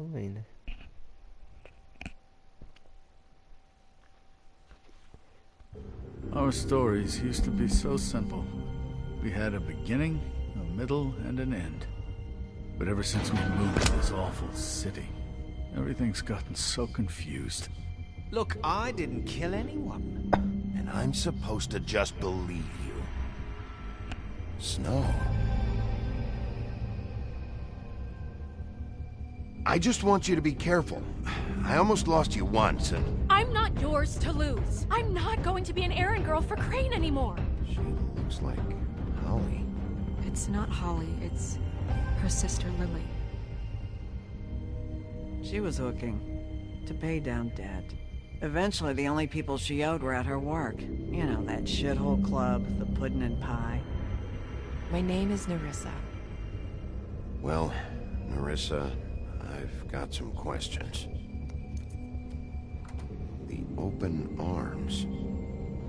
também, né? Our stories used to be so simple. We had a beginning, a middle, and an end. But ever since we moved to this awful city, everything's gotten so confused. Look, I didn't kill anyone. And I'm supposed to just believe you. Snow. I just want you to be careful. I almost lost you once, and... I'm not yours to lose. I'm not going to be an errand girl for Crane anymore. She looks like Holly. It's not Holly, it's her sister Lily. She was hooking to pay down debt. Eventually, the only people she owed were at her work. You know, that shithole club, the pudding and pie. My name is Nerissa. Well, Nerissa, I've got some questions. The open arms.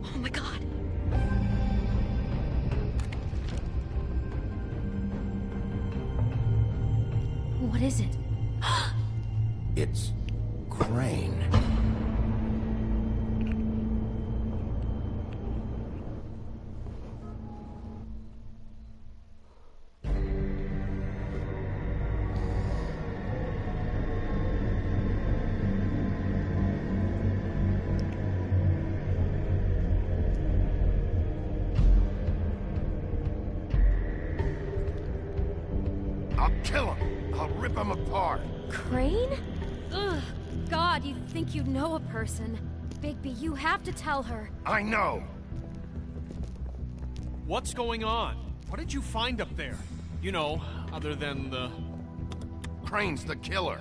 Oh my god. What is it? It's Crane. I'll kill him. I'll rip him apart. Crane? Ugh. God, you think you know a person. Bigby, you have to tell her. I know. What's going on? What did you find up there? You know, other than the... Crane's the killer.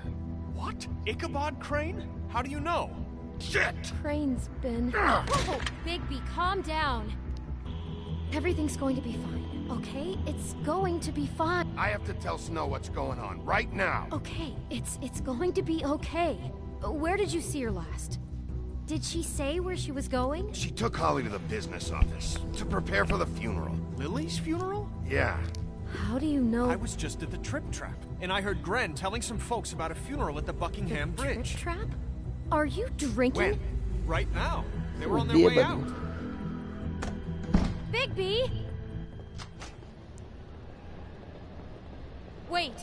What? Ichabod Crane? How do you know? Shit! Crane's been... Whoa! Bigby, calm down. Everything's going to be fine, okay? It's going to be fine. I have to tell Snow what's going on right now. Okay, it's going to be okay. Where did you see her last? Did she say where she was going? She took Holly to the business office to prepare for the funeral. Lily's funeral? Yeah. How do you know? I was just at the Trip Trap, and I heard Gren telling some folks about a funeral at the Buckingham Bridge. Trip Trap? Are you drinking? When? Right now. They were on their way out. Bigby! Wait.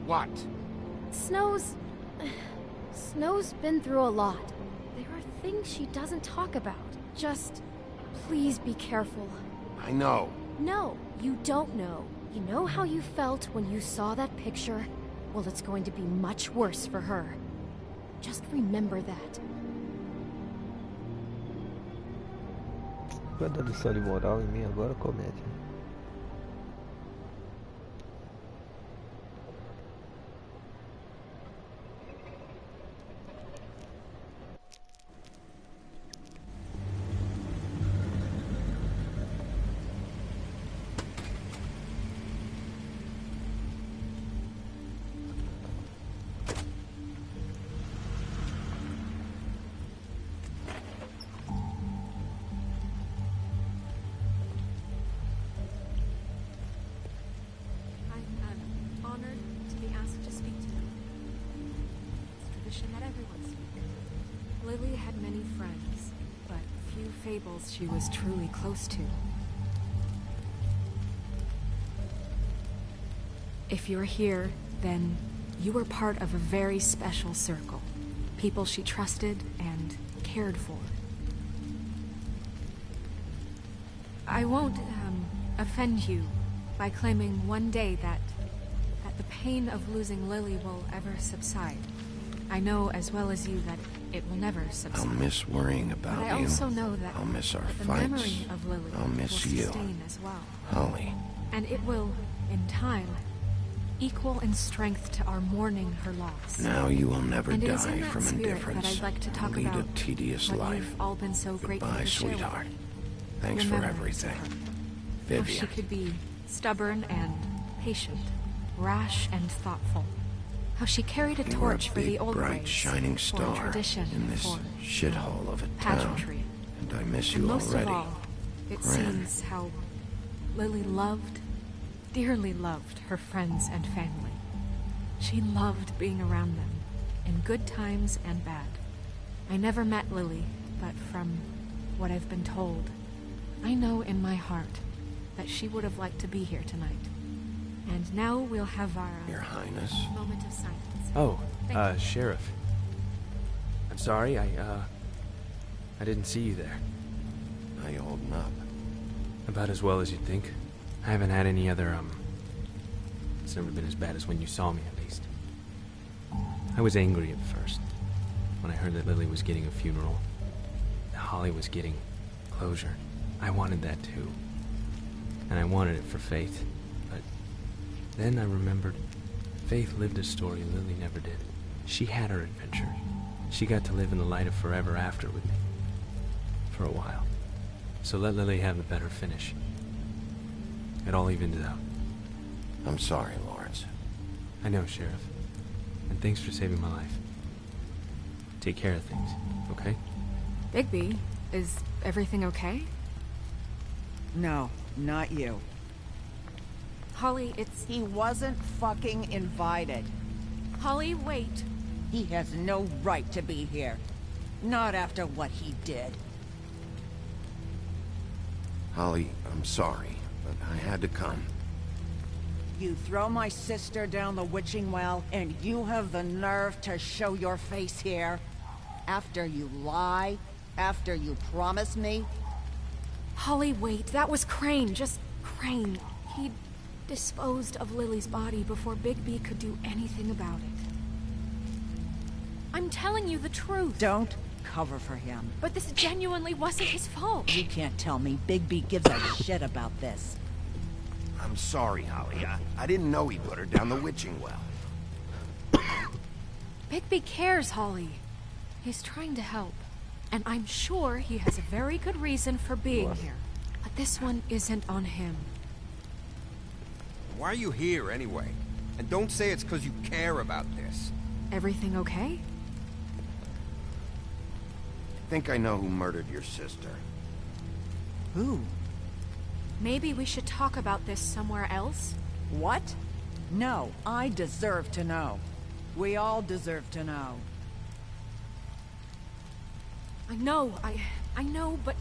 What? Snow's been through a lot. There are things she doesn't talk about. Just, please be careful. I know. No, you don't know. You know how you felt when you saw that picture? Well, it's going to be much worse for her. Just remember that. Quando a lição de moral em mim agora comédia. Lily had many friends, but few fables she was truly close to. If you're here, then you were part of a very special circle. People she trusted and cared for. I won't, offend you by claiming one day that the pain of losing Lily will ever subside. I know as well as you that it will never subside. I'll miss worrying about but you. I also know that I'll miss our the fights. memory of Lily I'll miss will you. sustain as well. Holly. And it will, in time, equal in strength to our mourning her loss. Now you will never And it is in die that from spirit indifference. that I'd like to talk Lead about a tedious what life. you've all been so grateful Goodbye, to share with sweetheart. me. Thanks Your for memories of everything. her. How she Vivian. could be stubborn and patient, rash and thoughtful. How she carried a You were torch a for the big, old bright, ways, shining for star tradition, in this for shithole of a town. pageantry. And I miss And you most already. of all, it Gran. seems how Lily loved, dearly loved her friends and family. She loved being around them, in good times and bad. I never met Lily, but from what I've been told, I know in my heart that she would have liked to be here tonight. And now we'll have our Your Highness. moment of silence. Oh, Thank you. Sheriff. I'm sorry, I didn't see you there. How you holding up? About as well as you'd think. I haven't had any other, it's never been as bad as when you saw me, at least. I was angry at first, when I heard that Lily was getting a funeral, that Holly was getting closure. I wanted that too. And I wanted it for Faith. But then I remembered Faith lived a story Lily never did. She had her adventure. She got to live in the light of forever after with me. For a while. So let Lily have the better finish. It all evened out. I'm sorry, Lawrence. I know, Sheriff. And thanks for saving my life. Take care of things, okay? Bigby, is everything okay? No, not you. Holly, it's... He wasn't fucking invited. Holly, wait. He has no right to be here. Not after what he did. Holly, I'm sorry, but I had to come. You throw my sister down the witching well, and you have the nerve to show your face here? After you lie? After you promise me? Holly, wait. That was Crane. Just Crane. He disposed of Lily's body before Bigby could do anything about it. I'm telling you the truth. Don't cover for him. But this genuinely wasn't his fault. You can't tell me Bigby gives a shit about this. I'm sorry, Holly. I didn't know he put her down the witching well. Bigby cares, Holly. He's trying to help. And I'm sure he has a very good reason for being here. But this one isn't on him. Why are you here, anyway? And don't say it's because you care about this. Everything okay? I think I know who murdered your sister. Who? Maybe we should talk about this somewhere else? What? No, I deserve to know. We all deserve to know. I know, but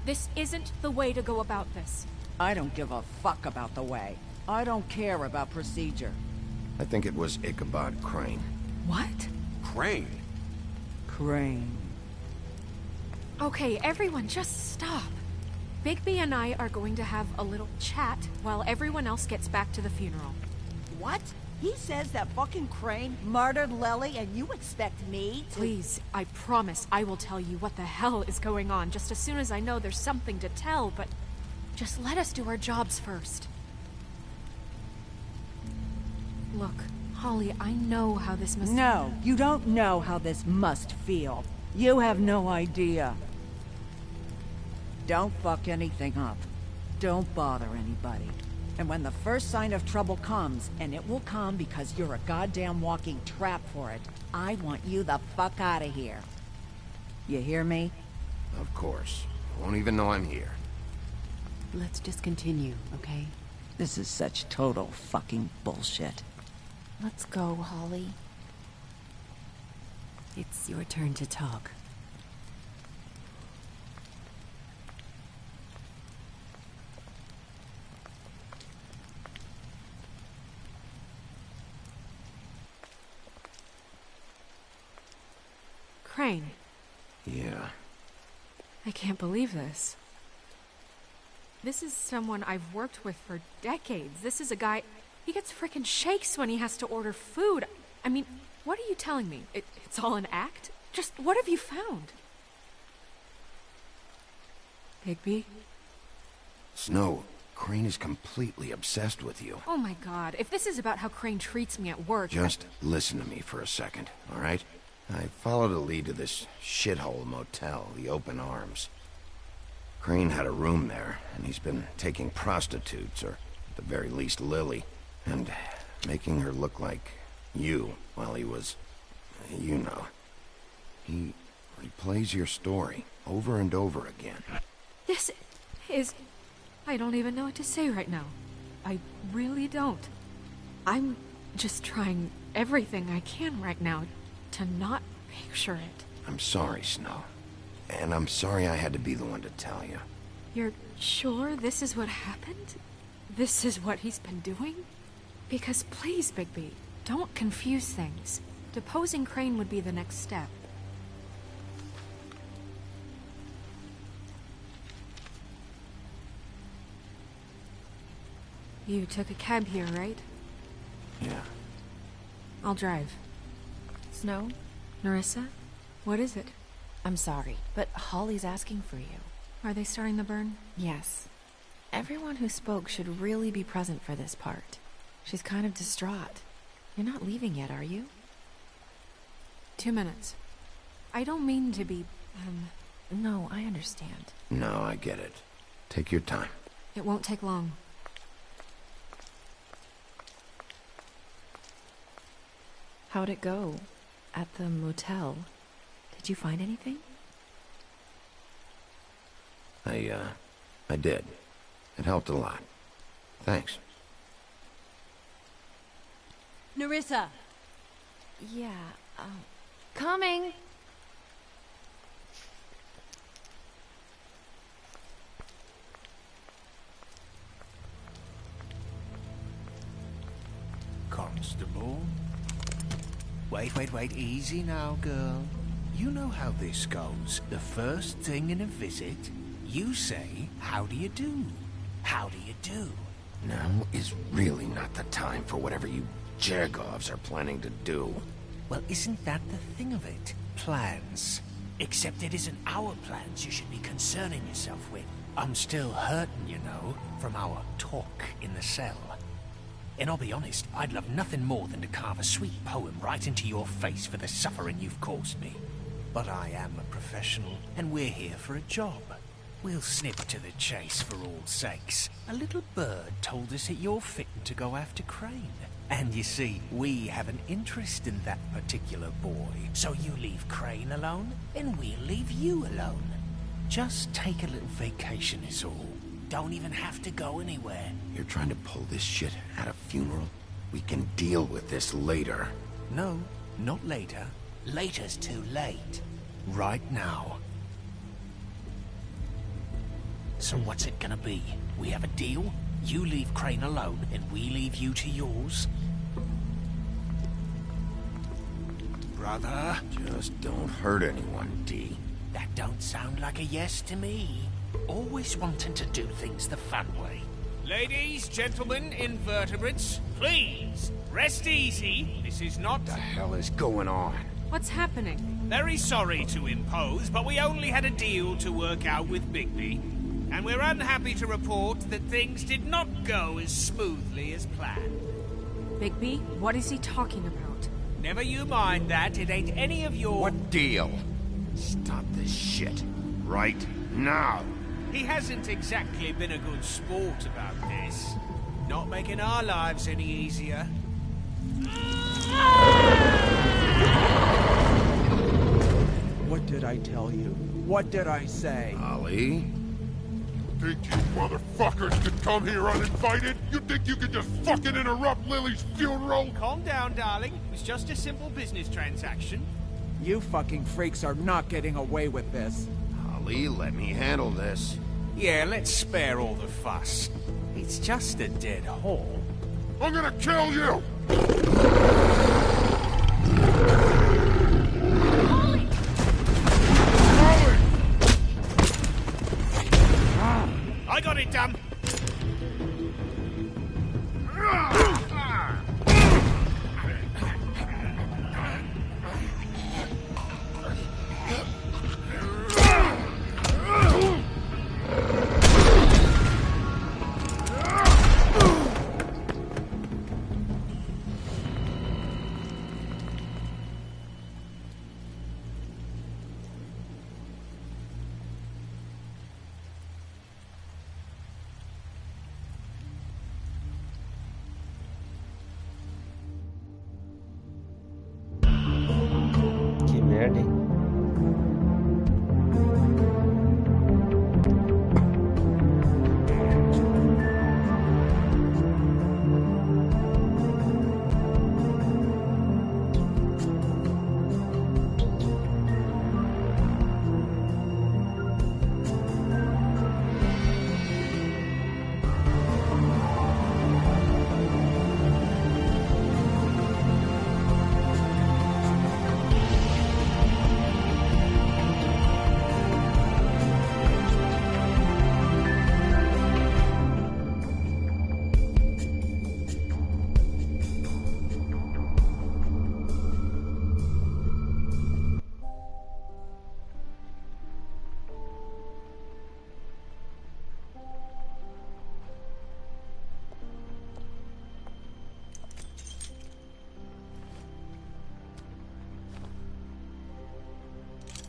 this isn't the way to go about this. I don't give a fuck about the way. I don't care about procedure. I think it was Ichabod Crane. What? Crane? Crane. Okay, everyone, just stop. Bigby and I are going to have a little chat while everyone else gets back to the funeral. What? He says that fucking Crane murdered Lily and you expect me to— Please, I promise I will tell you what the hell is going on just as soon as I know there's something to tell, but just let us do our jobs first. Look, Holly, I know how this must... No, you don't know how this must feel. You have no idea. Don't fuck anything up. Don't bother anybody. And when the first sign of trouble comes, and it will come because you're a goddamn walking trap for it, I want you the fuck out of here. You hear me? Of course. Won't even know I'm here. Let's just continue, okay? This is such total fucking bullshit. Let's go, Holly. It's your turn to talk. Crane. Yeah. I can't believe this. This is someone I've worked with for decades. This is a guy... He gets frickin' shakes when he has to order food. I mean, what are you telling me? It's all an act? Just what have you found? Bigby? Snow, Crane is completely obsessed with you. Oh my god, if this is about how Crane treats me at work... Just listen to me for a second, all right? I followed a lead to this shithole motel, the Open Arms. Crane had a room there, and he's been taking prostitutes, or at the very least Lily, and making her look like you while he was... you know. He replays your story over and over again. This is... I don't even know what to say right now. I really don't. I'm just trying everything I can right now to not picture it. I'm sorry, Snow. And I'm sorry I had to be the one to tell you. You're sure this is what happened? This is what he's been doing? Because please, Bigby, don't confuse things. Deposing Crane would be the next step. You took a cab here, right? Yeah. I'll drive. Snow? Nerissa? What is it? I'm sorry, but Holly's asking for you. Are they starting the burn? Yes. Everyone who spoke should really be present for this part. She's kind of distraught. You're not leaving yet, are you? 2 minutes. I don't mean to be, No, I understand. No, I get it. Take your time. It won't take long. How'd it go? At the motel? Did you find anything? I did. It helped a lot. Thanks. Nerissa! Yeah, coming! Constable? Wait, easy now, girl. You know how this goes. The first thing in a visit, you say, how do you do? How do you do? Now is really not the time for whatever you Jergovs are planning to do. Well, isn't that the thing of it? Plans. Except it isn't our plans you should be concerning yourself with. I'm still hurting, you know, from our talk in the cell. And I'll be honest, I'd love nothing more than to carve a sweet poem right into your face for the suffering you've caused me. But I am a professional, and we're here for a job. We'll snip to the chase for all sakes. A little bird told us that you're fitting to go after Crane. And you see, we have an interest in that particular boy. So you leave Crane alone, and we'll leave you alone. Just take a little vacation is all. Don't even have to go anywhere. You're trying to pull this shit at a funeral? We can deal with this later. No, not later. Later's too late. Right now. So what's it gonna be? We have a deal? You leave Crane alone, and we leave you to yours? Brother? Just don't hurt anyone, D. That don't sound like a yes to me. Always wanting to do things the fun way. Ladies, gentlemen, invertebrates, please, rest easy. This is not... What the hell is going on? What's happening? Very sorry to impose, but we only had a deal to work out with Bigby. And we're unhappy to report that things did not go as smoothly as planned. Bigby, what is he talking about? Never you mind that, it ain't any of your... What deal? Stop this shit. Right now. He hasn't exactly been a good sport about this. Not making our lives any easier. What did I tell you? What did I say? Ollie? Think you motherfuckers could come here uninvited? You think you could just fucking interrupt Lily's funeral? Calm down, darling. It was just a simple business transaction. You fucking freaks are not getting away with this. Ollie, let me handle this. Yeah, let's spare all the fuss. It's just a dead hole. I'm gonna kill you! Ollie! I got it, damn!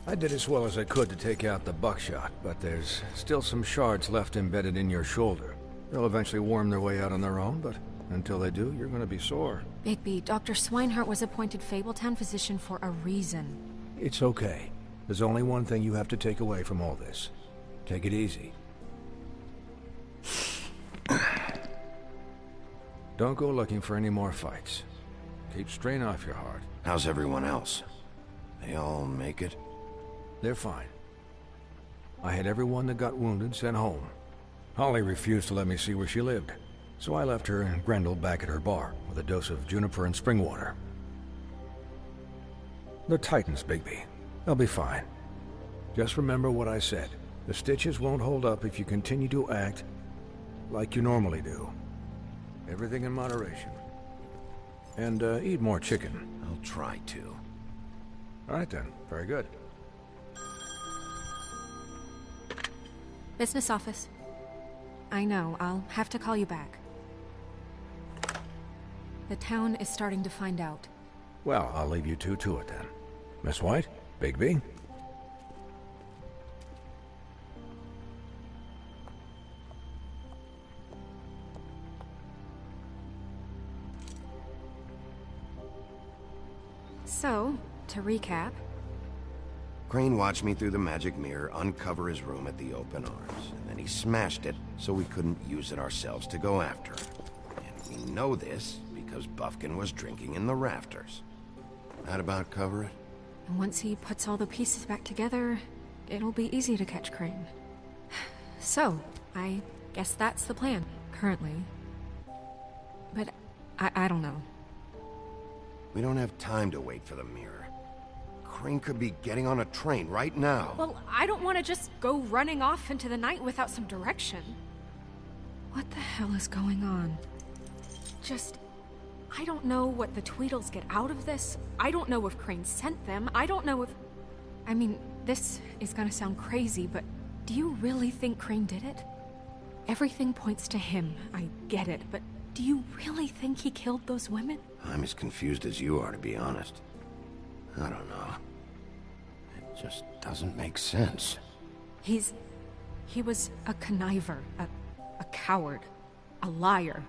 I did as well as I could to take out the buckshot, but there's still some shards left embedded in your shoulder. They'll eventually worm their way out on their own, but until they do, you're gonna be sore. Bigby, Dr. Swinehart was appointed Fabletown physician for a reason. It's okay. There's only one thing you have to take away from all this. Take it easy. Don't go looking for any more fights. Keep strain off your heart. How's everyone else? They all make it? They're fine. I had everyone that got wounded sent home. Holly refused to let me see where she lived, so I left her and Grendel back at her bar with a dose of juniper and spring water. They're Titans, Bigby. They'll be fine. Just remember what I said. The stitches won't hold up if you continue to act like you normally do. Everything in moderation. And eat more chicken. I'll try to. All right then. Very good. Business office. I know, I'll have to call you back. The town is starting to find out. Well, I'll leave you two to it then. Miss White, Bigby. So, to recap... Crane watched me through the magic mirror uncover his room at the open arms, and then he smashed it so we couldn't use it ourselves to go after him. And we know this because Buffkin was drinking in the rafters. That about cover it? And once he puts all the pieces back together, it'll be easy to catch Crane. So, I guess that's the plan, currently. But I don't know. We don't have time to wait for the mirror. Crane could be getting on a train right now. Well, I don't want to just go running off into the night without some direction. What the hell is going on? I don't know what the Tweedles get out of this. I don't know if Crane sent them. I don't know if... I mean, this is gonna sound crazy, but do you really think Crane did it? Everything points to him. I get it, but do you really think he killed those women? I'm as confused as you are, to be honest. I don't know. It just doesn't make sense. He was a conniver, a coward, a liar.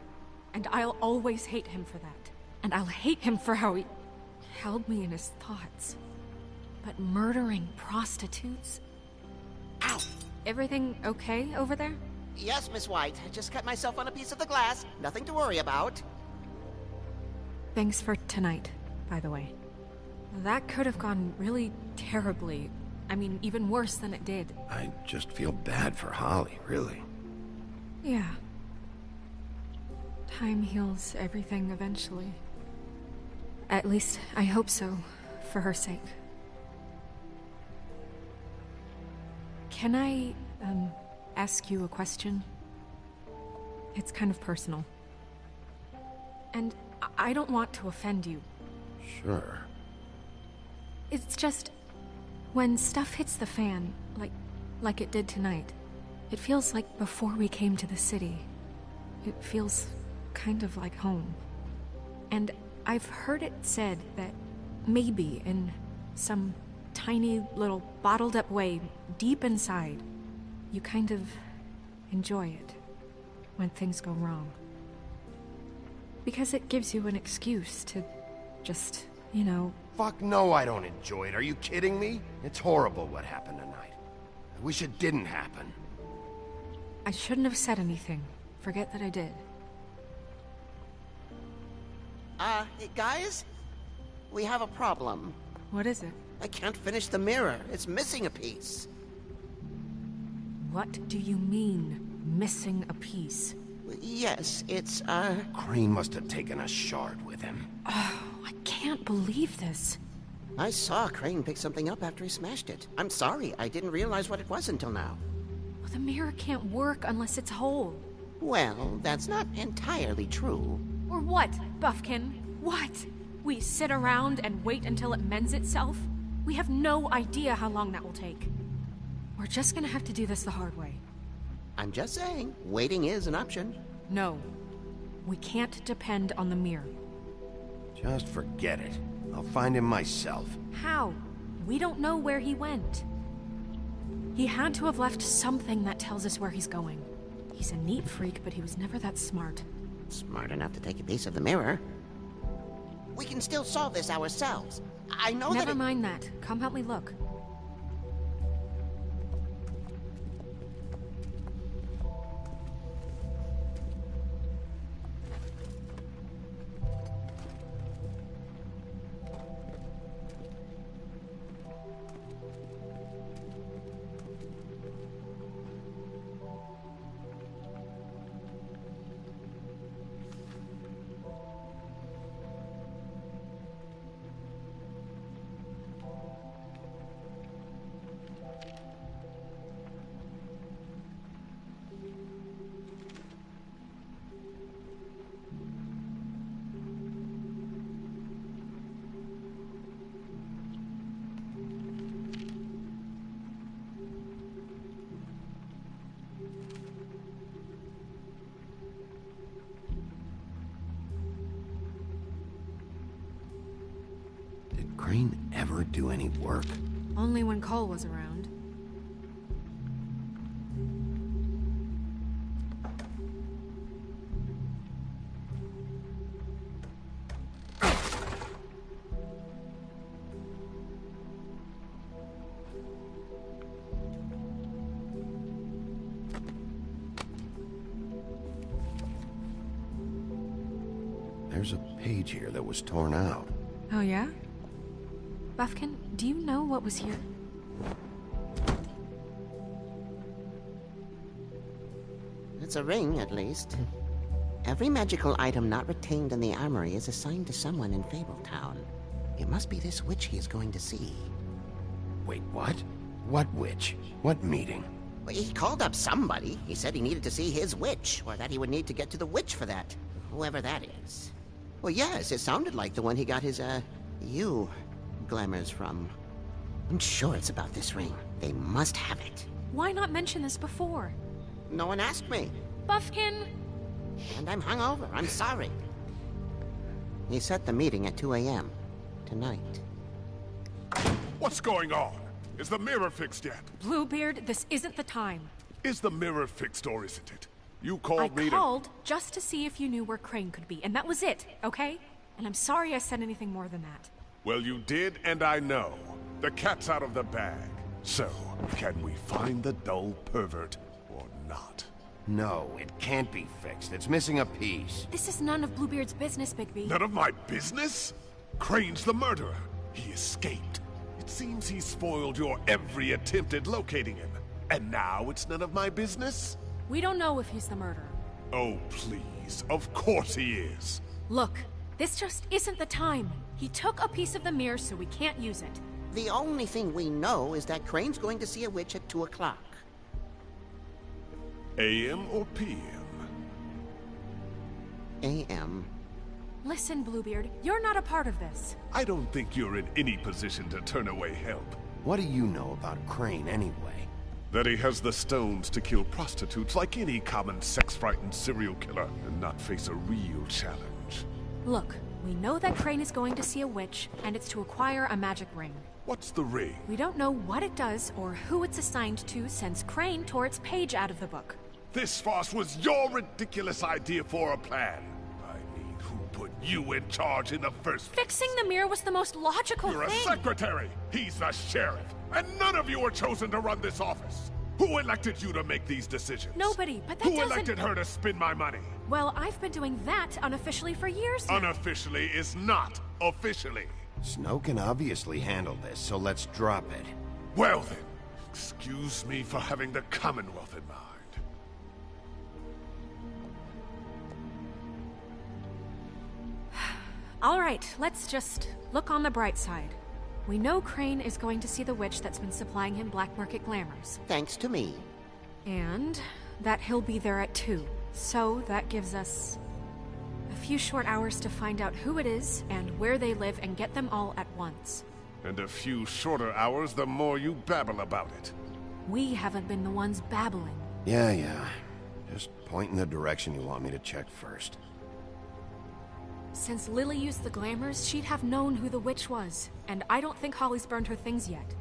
And I'll always hate him for that. And I'll hate him for how he held me in his thoughts. But murdering prostitutes? Ow! Everything okay over there? Yes, Miss White. I just cut myself on a piece of the glass. Nothing to worry about. Thanks for tonight, by the way. That could have gone really terribly. I mean, even worse than it did. I just feel bad for Holly, really. Yeah. Time heals everything eventually. At least, I hope so, for her sake. Can I, ask you a question? It's kind of personal. And I don't want to offend you. Sure. It's just... when stuff hits the fan, like it did tonight, it feels like before we came to the city. It feels kind of like home. And I've heard it said that maybe in some tiny little bottled up way deep inside, you kind of enjoy it when things go wrong. Because it gives you an excuse to just, you know... Fuck no, I don't enjoy it. Are you kidding me? It's horrible what happened tonight. I wish it didn't happen. I shouldn't have said anything. Forget that I did. Guys? We have a problem. What is it? I can't finish the mirror. It's missing a piece. What do you mean, missing a piece? Yes, it's, Crane must have taken a shard with him. Oh, I can't believe this. I saw Crane pick something up after he smashed it. I'm sorry, I didn't realize what it was until now. Well, the mirror can't work unless it's whole. Well, that's not entirely true. Or what, Buffkin? What? We sit around and wait until it mends itself? We have no idea how long that will take. We're just gonna have to do this the hard way. I'm just saying, waiting is an option. No. We can't depend on the mirror. Just forget it. I'll find him myself. How? We don't know where he went. He had to have left something that tells us where he's going. He's a neat freak, but he was never that smart. Smart enough to take a piece of the mirror. We can still solve this ourselves. I know that. Never mind that. Come help me look. Crane ever do any work? Only when Cole was around. There's a page here that was torn out. Oh, yeah? Buffkin, do you know what was here? It's a ring, at least. Every magical item not retained in the armory is assigned to someone in Fabletown. It must be this witch he is going to see. Wait, what? What witch? What meeting? Well, he called up somebody. He said he needed to see his witch, or that he would need to get to the witch for that. Whoever that is. Well, yes, it sounded like the one he got his, glamours from. I'm sure it's about this ring. They must have it. Why not mention this before? No one asked me. Buffkin! And I'm hungover. I'm sorry. He set the meeting at 2 a.m. tonight. What's going on? Is the mirror fixed yet? Bluebeard, this isn't the time. Is the mirror fixed or isn't it? You called me I called just to see if you knew where Crane could be, and that was it, okay? And I'm sorry I said anything more than that. Well, you did, and I know. The cat's out of the bag. So, can we find the dull pervert or not? No, it can't be fixed. It's missing a piece. This is none of Bluebeard's business, Bigby. None of my business? Crane's the murderer. He escaped. It seems he spoiled your every attempt at locating him. And now it's none of my business? We don't know if he's the murderer. Oh, please. Of course he is. Look, this just isn't the time. He took a piece of the mirror, so we can't use it. The only thing we know is that Crane's going to see a witch at 2 o'clock. AM or PM? AM. Listen, Bluebeard, you're not a part of this. I don't think you're in any position to turn away help. What do you know about Crane, anyway? That he has the stones to kill prostitutes like any common sex-frightened serial killer and not face a real challenge. Look, we know that Crane is going to see a witch, and it's to acquire a magic ring. What's the ring? We don't know what it does or who it's assigned to since Crane tore its page out of the book. This farce was your ridiculous idea for a plan. I mean, who put you in charge in the first place? Fixing the mirror was the most logical You're thing. a secretary! He's the sheriff! And none of you were chosen to run this office! Who elected you to make these decisions? Nobody, but that Who doesn't... elected her to spend my money? Well, I've been doing that unofficially for years now. Unofficially is not officially. Snow can obviously handle this, so let's drop it. Well then, excuse me for having the Commonwealth in mind. All right, let's just look on the bright side. We know Crane is going to see the witch that's been supplying him black market glamours. Thanks to me. And that he'll be there at 2. So that gives us a few short hours to find out who it is and where they live and get them all at once. And a few shorter hours the more you babble about it. We haven't been the ones babbling. Yeah. Just point in the direction you want me to check first. Since Lily used the glamours, she'd have known who the witch was. And I don't think Holly's burned her things yet.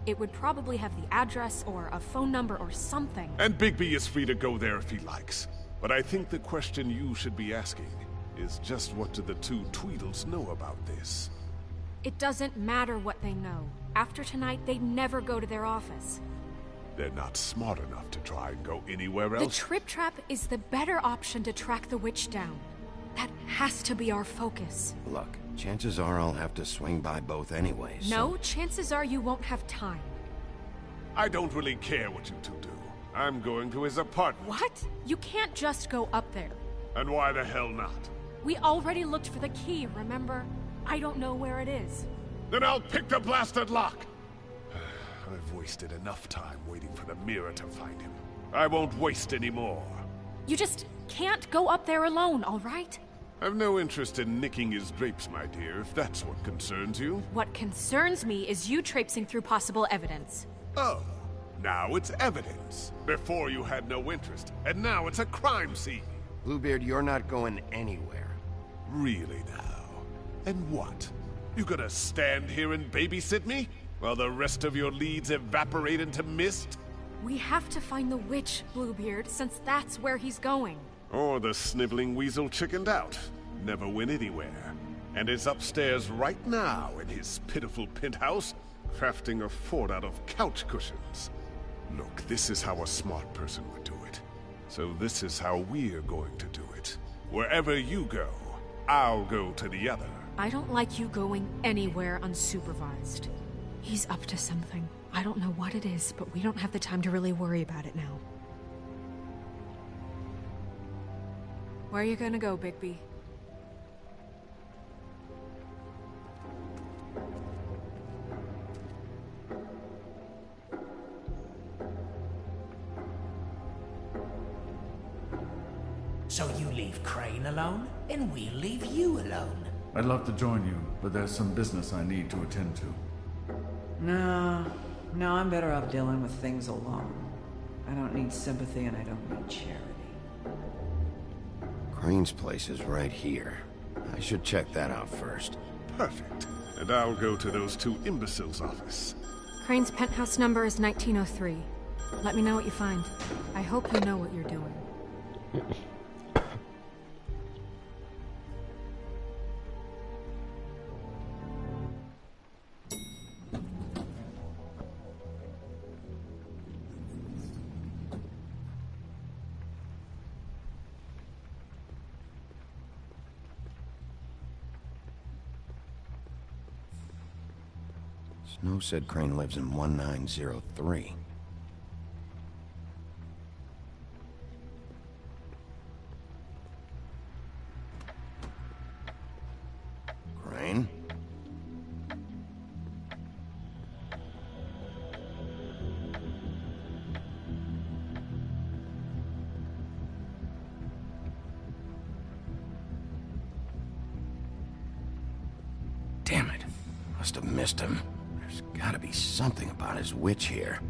It would probably have the address or a phone number or something. And Bigby is free to go there if he likes. But I think the question you should be asking is just what do the two Tweedles know about this? It doesn't matter what they know. After tonight, they'd never go to their office. They're not smart enough to try and go anywhere else. The Trip Trap is the better option to track the witch down. That has to be our focus. Look, chances are I'll have to swing by both anyways. No, chances are you won't have time. I don't really care what you two do. I'm going to his apartment. What? You can't just go up there. And why the hell not? We already looked for the key, remember? I don't know where it is. Then I'll pick the blasted lock! I've wasted enough time waiting for the mirror to find him. I won't waste any more. You just can't go up there alone, all right? I've no interest in nicking his drapes, my dear, if that's what concerns you. What concerns me is you traipsing through possible evidence. Oh, now it's evidence. Before you had no interest, and now it's a crime scene. Bluebeard, you're not going anywhere. Really now? And what? You gonna stand here and babysit me? While the rest of your leads evaporate into mist? We have to find the witch, Bluebeard, since that's where he's going. Or the sniveling weasel chickened out. Never went anywhere. And is upstairs right now in his pitiful penthouse, crafting a fort out of couch cushions. Look, this is how a smart person would do it. So this is how we're going to do it. Wherever you go, I'll go to the other. I don't like you going anywhere unsupervised. He's up to something. I don't know what it is, but we don't have the time to really worry about it now. Where are you gonna go, Bigby? So you leave Crane alone, and we'll leave you alone. I'd love to join you, but there's some business I need to attend to. No, I'm better off dealing with things alone. I don't need sympathy and I don't need charity. Crane's place is right here. I should check that out first. Perfect. And I'll go to those two imbeciles' office. Crane's penthouse number is 1903. Let me know what you find. I hope you know what you're doing. Snow said Crane lives in 1903. Crane? Damn it. Must have missed him. There's gotta be something about his witch here.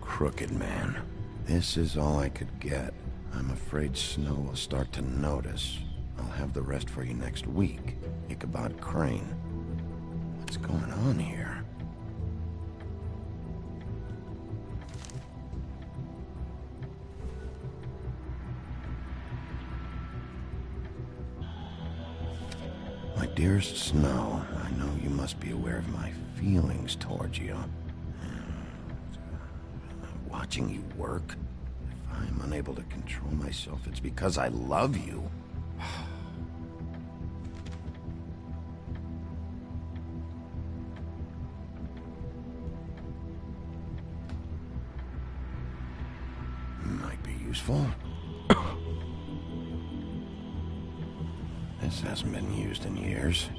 Crooked man. This is all I could get. I'm afraid Snow will start to notice. I'll have the rest for you next week. Ichabod Crane. What's going on here? My dearest Snow, I know you must be aware of my feelings towards you. Watching you work, if I'm unable to control myself, it's because I love you. Useful? This hasn't been used in years.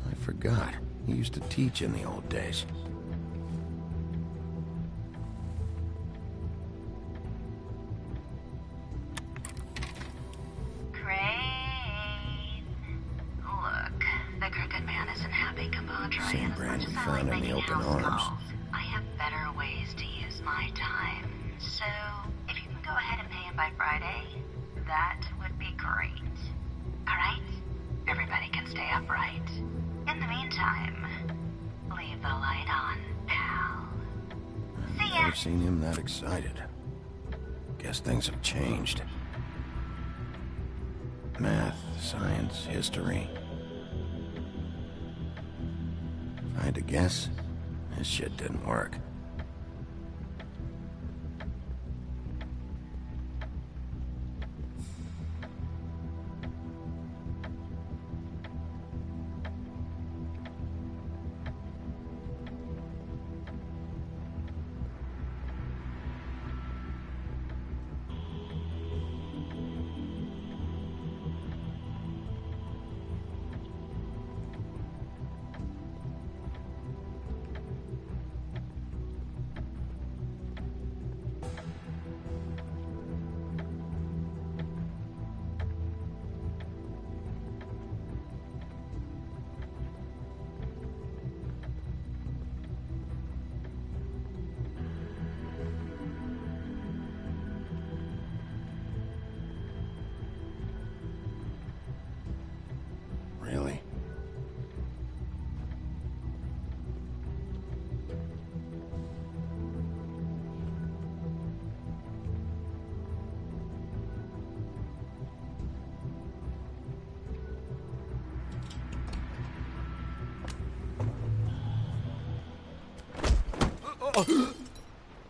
I forgot. He used to teach in the old days. Same brand we found in the open arms. I have better ways to use my time. So, if you can go ahead and pay him by Friday, that would be great. Alright? Everybody can stay upright. In the meantime, leave the light on, pal. See ya! I've never seen him that excited. Guess things have changed. Math, science, history. If I had to guess, this shit didn't work. Really?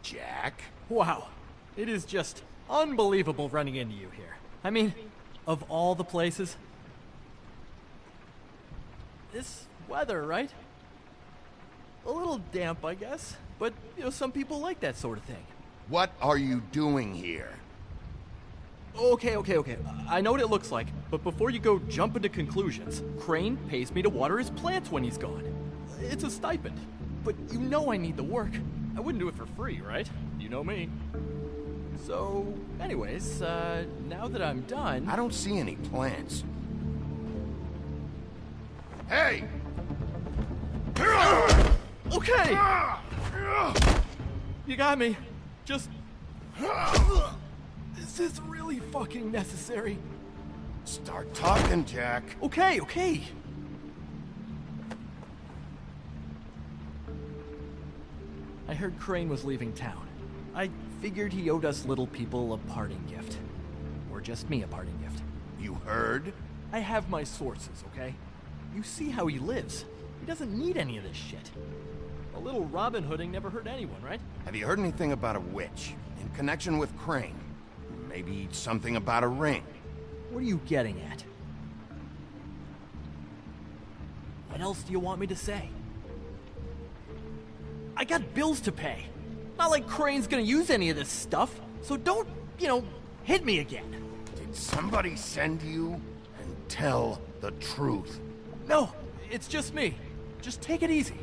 Jack? Wow. It is just unbelievable running into you here. I mean, of all the places. This weather, right? A little damp, I guess. But, you know, some people like that sort of thing. What are you doing here? Okay. I know what it looks like, but before you go jumping to conclusions, Crane pays me to water his plants when he's gone. It's a stipend. But you know I need the work. I wouldn't do it for free, right? You know me. So, anyways, now that I'm done... I don't see any plants. Hey! Okay! You got me. Just... This is really fucking necessary. Start talking, Jack. Okay. I heard Crane was leaving town. I figured he owed us little people a parting gift. Or just me a parting gift. You heard? I have my sources, okay? You see how he lives. He doesn't need any of this shit. A little Robin Hooding never hurt anyone, right? Have you heard anything about a witch in connection with Crane? Maybe something about a ring? What are you getting at? What else do you want me to say? I got bills to pay. Not like Crane's gonna use any of this stuff, so don't, hit me again. Did somebody send you? And tell the truth. No, it's just me. Just take it easy.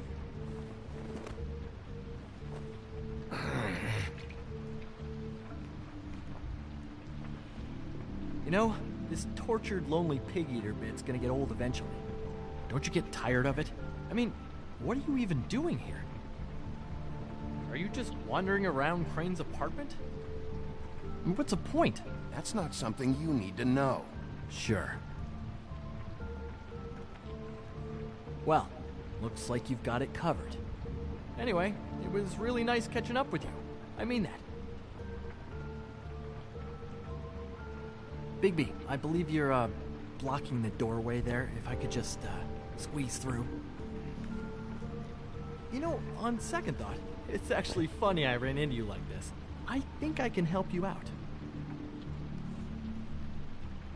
This tortured, lonely pig-eater bit's gonna get old eventually. Don't you get tired of it? I mean, what are you even doing here? Are you just wandering around Crane's apartment? I mean, what's the point? That's not something you need to know. Sure. Well, looks like you've got it covered. Anyway, it was really nice catching up with you. I mean that. Bigby, I believe you're, blocking the doorway there. If I could just, squeeze through. On second thought, it's actually funny I ran into you like this. I think I can help you out.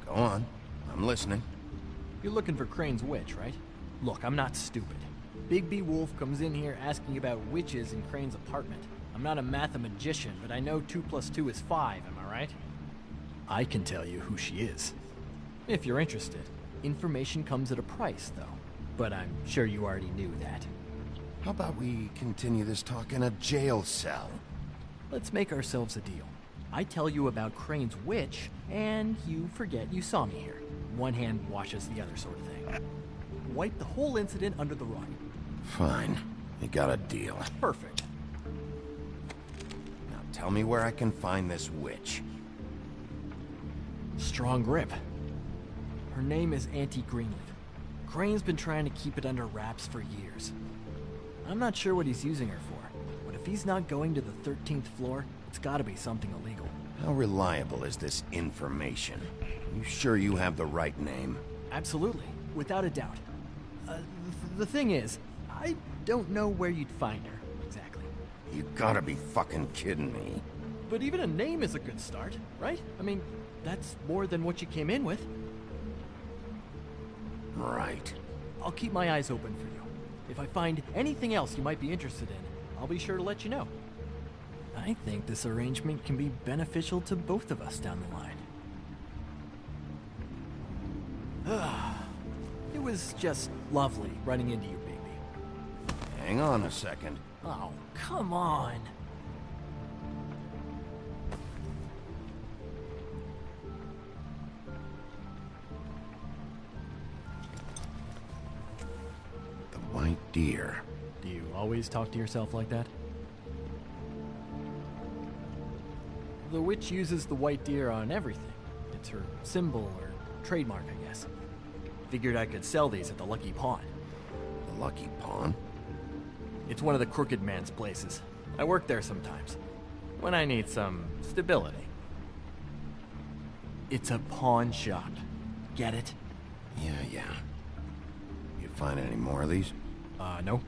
Go on. I'm listening. You're looking for Crane's witch, right? Look, I'm not stupid. Bigby Wolf comes in here asking about witches in Crane's apartment. I'm not a mathematician, but I know 2 + 2 is 5, am I right? I can tell you who she is. If you're interested. Information comes at a price, though. But I'm sure you already knew that. How about we continue this talk in a jail cell? Let's make ourselves a deal. I tell you about Crane's witch, and you forget you saw me here. One hand washes the other sort of thing. Wipe the whole incident under the rug. Fine. You got a deal. Perfect. Now tell me where I can find this witch. Strong grip. Her name is Auntie Greenleaf. Crane's been trying to keep it under wraps for years. I'm not sure what he's using her for, but if he's not going to the 13th floor, it's gotta be something illegal. How reliable is this information? You sure you have the right name? Absolutely, without a doubt. The thing is, I don't know where you'd find her, exactly. You gotta be fucking kidding me. But even a name is a good start, right? I mean, that's more than what you came in with. Right. I'll keep my eyes open for you. If I find anything else you might be interested in, I'll be sure to let you know. I think this arrangement can be beneficial to both of us down the line. It was just lovely running into you, baby. Hang on a second. Oh, come on. The white deer. Do you always talk to yourself like that? The witch uses the white deer on everything. It's her symbol or trademark, I guess. Figured I could sell these at the Lucky Pawn. The Lucky Pawn? It's one of the crooked man's places. I work there sometimes. When I need some stability. It's a pawn shop. Get it? Yeah. You find any more of these? No.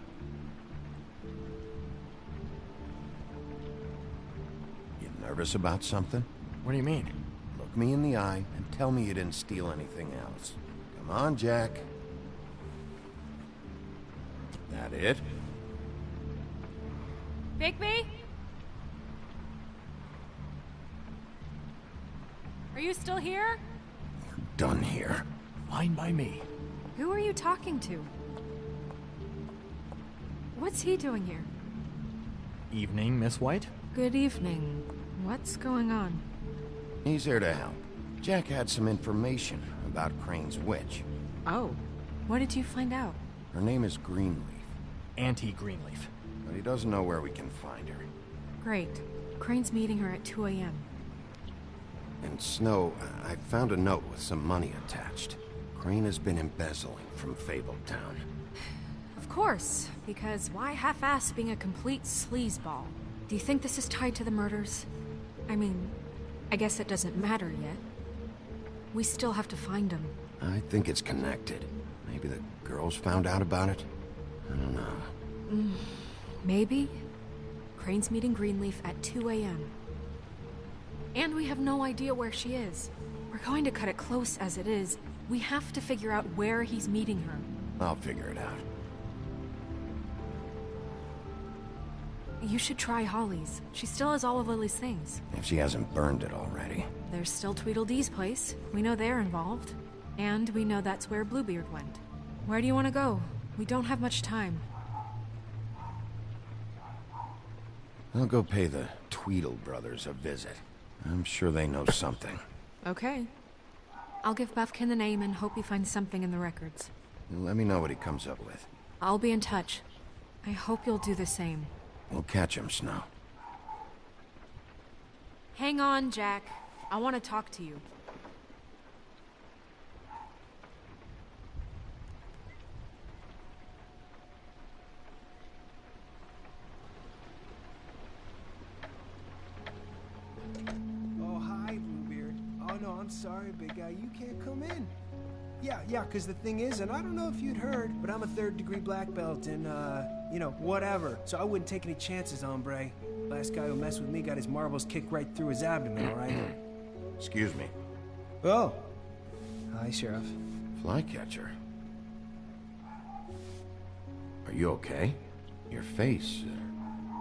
You nervous about something? What do you mean? Look me in the eye and tell me you didn't steal anything else. Come on, Jack. That it? Bigby? Are you still here? Done here. Fine by me. Who are you talking to? What's he doing here? Evening, Miss White. Good evening. What's going on? He's here to help. Jack had some information about Crane's witch. Oh, what did you find out? Her name is Greenleaf. Auntie Greenleaf. But he doesn't know where we can find her. Great. Crane's meeting her at 2 a.m. And Snow, I found a note with some money attached. Crane has been embezzling from Fabletown. Of course, because why half-ass being a complete sleazeball? Do you think this is tied to the murders? I mean, I guess it doesn't matter yet. We still have to find him. I think it's connected. Maybe the girls found out about it? I don't know. Maybe? Crane's meeting Greenleaf at 2 a.m. And we have no idea where she is. We're going to cut it close as it is. We have to figure out where he's meeting her. I'll figure it out. You should try Holly's. She still has all of Lily's things. If she hasn't burned it already. There's still Tweedledee's place. We know they're involved. And we know that's where Bluebeard went. Where do you want to go? We don't have much time. I'll go pay the Tweedle brothers a visit. I'm sure they know something. Okay. I'll give Buffkin the name and hope he finds something in the records. Let me know what he comes up with. I'll be in touch. I hope you'll do the same. We'll catch him, Snow. Hang on, Jack. I want to talk to you. Oh, hi, Bluebeard. Oh, no, I'm sorry, big guy. You can't come in. Yeah, because the thing is, and I don't know if you'd heard, but I'm a third-degree black belt in, whatever. So I wouldn't take any chances, hombre. Last guy who messed with me got his marbles kicked right through his abdomen, all right? Excuse me. Oh. Hi, Sheriff. Flycatcher. Are you okay? Your face...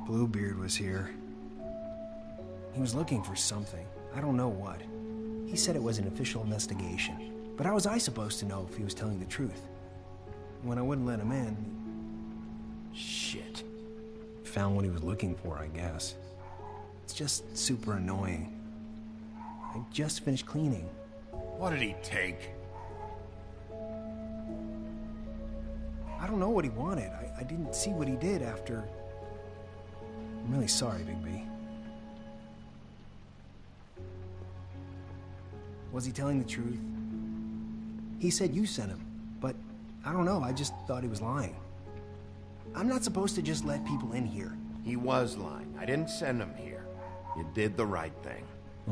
Bluebeard was here. He was looking for something. I don't know what. He said it was an official investigation. But how was I supposed to know if he was telling the truth? When I wouldn't let him in... Shit. Found what he was looking for, I guess. It's just super annoying. I just finished cleaning. What did he take? I don't know what he wanted. I didn't see what he did after... I'm really sorry, Bigby. Was he telling the truth? He said you sent him, but I don't know, I just thought he was lying. I'm not supposed to just let people in here. He was lying. I didn't send him here. You did the right thing.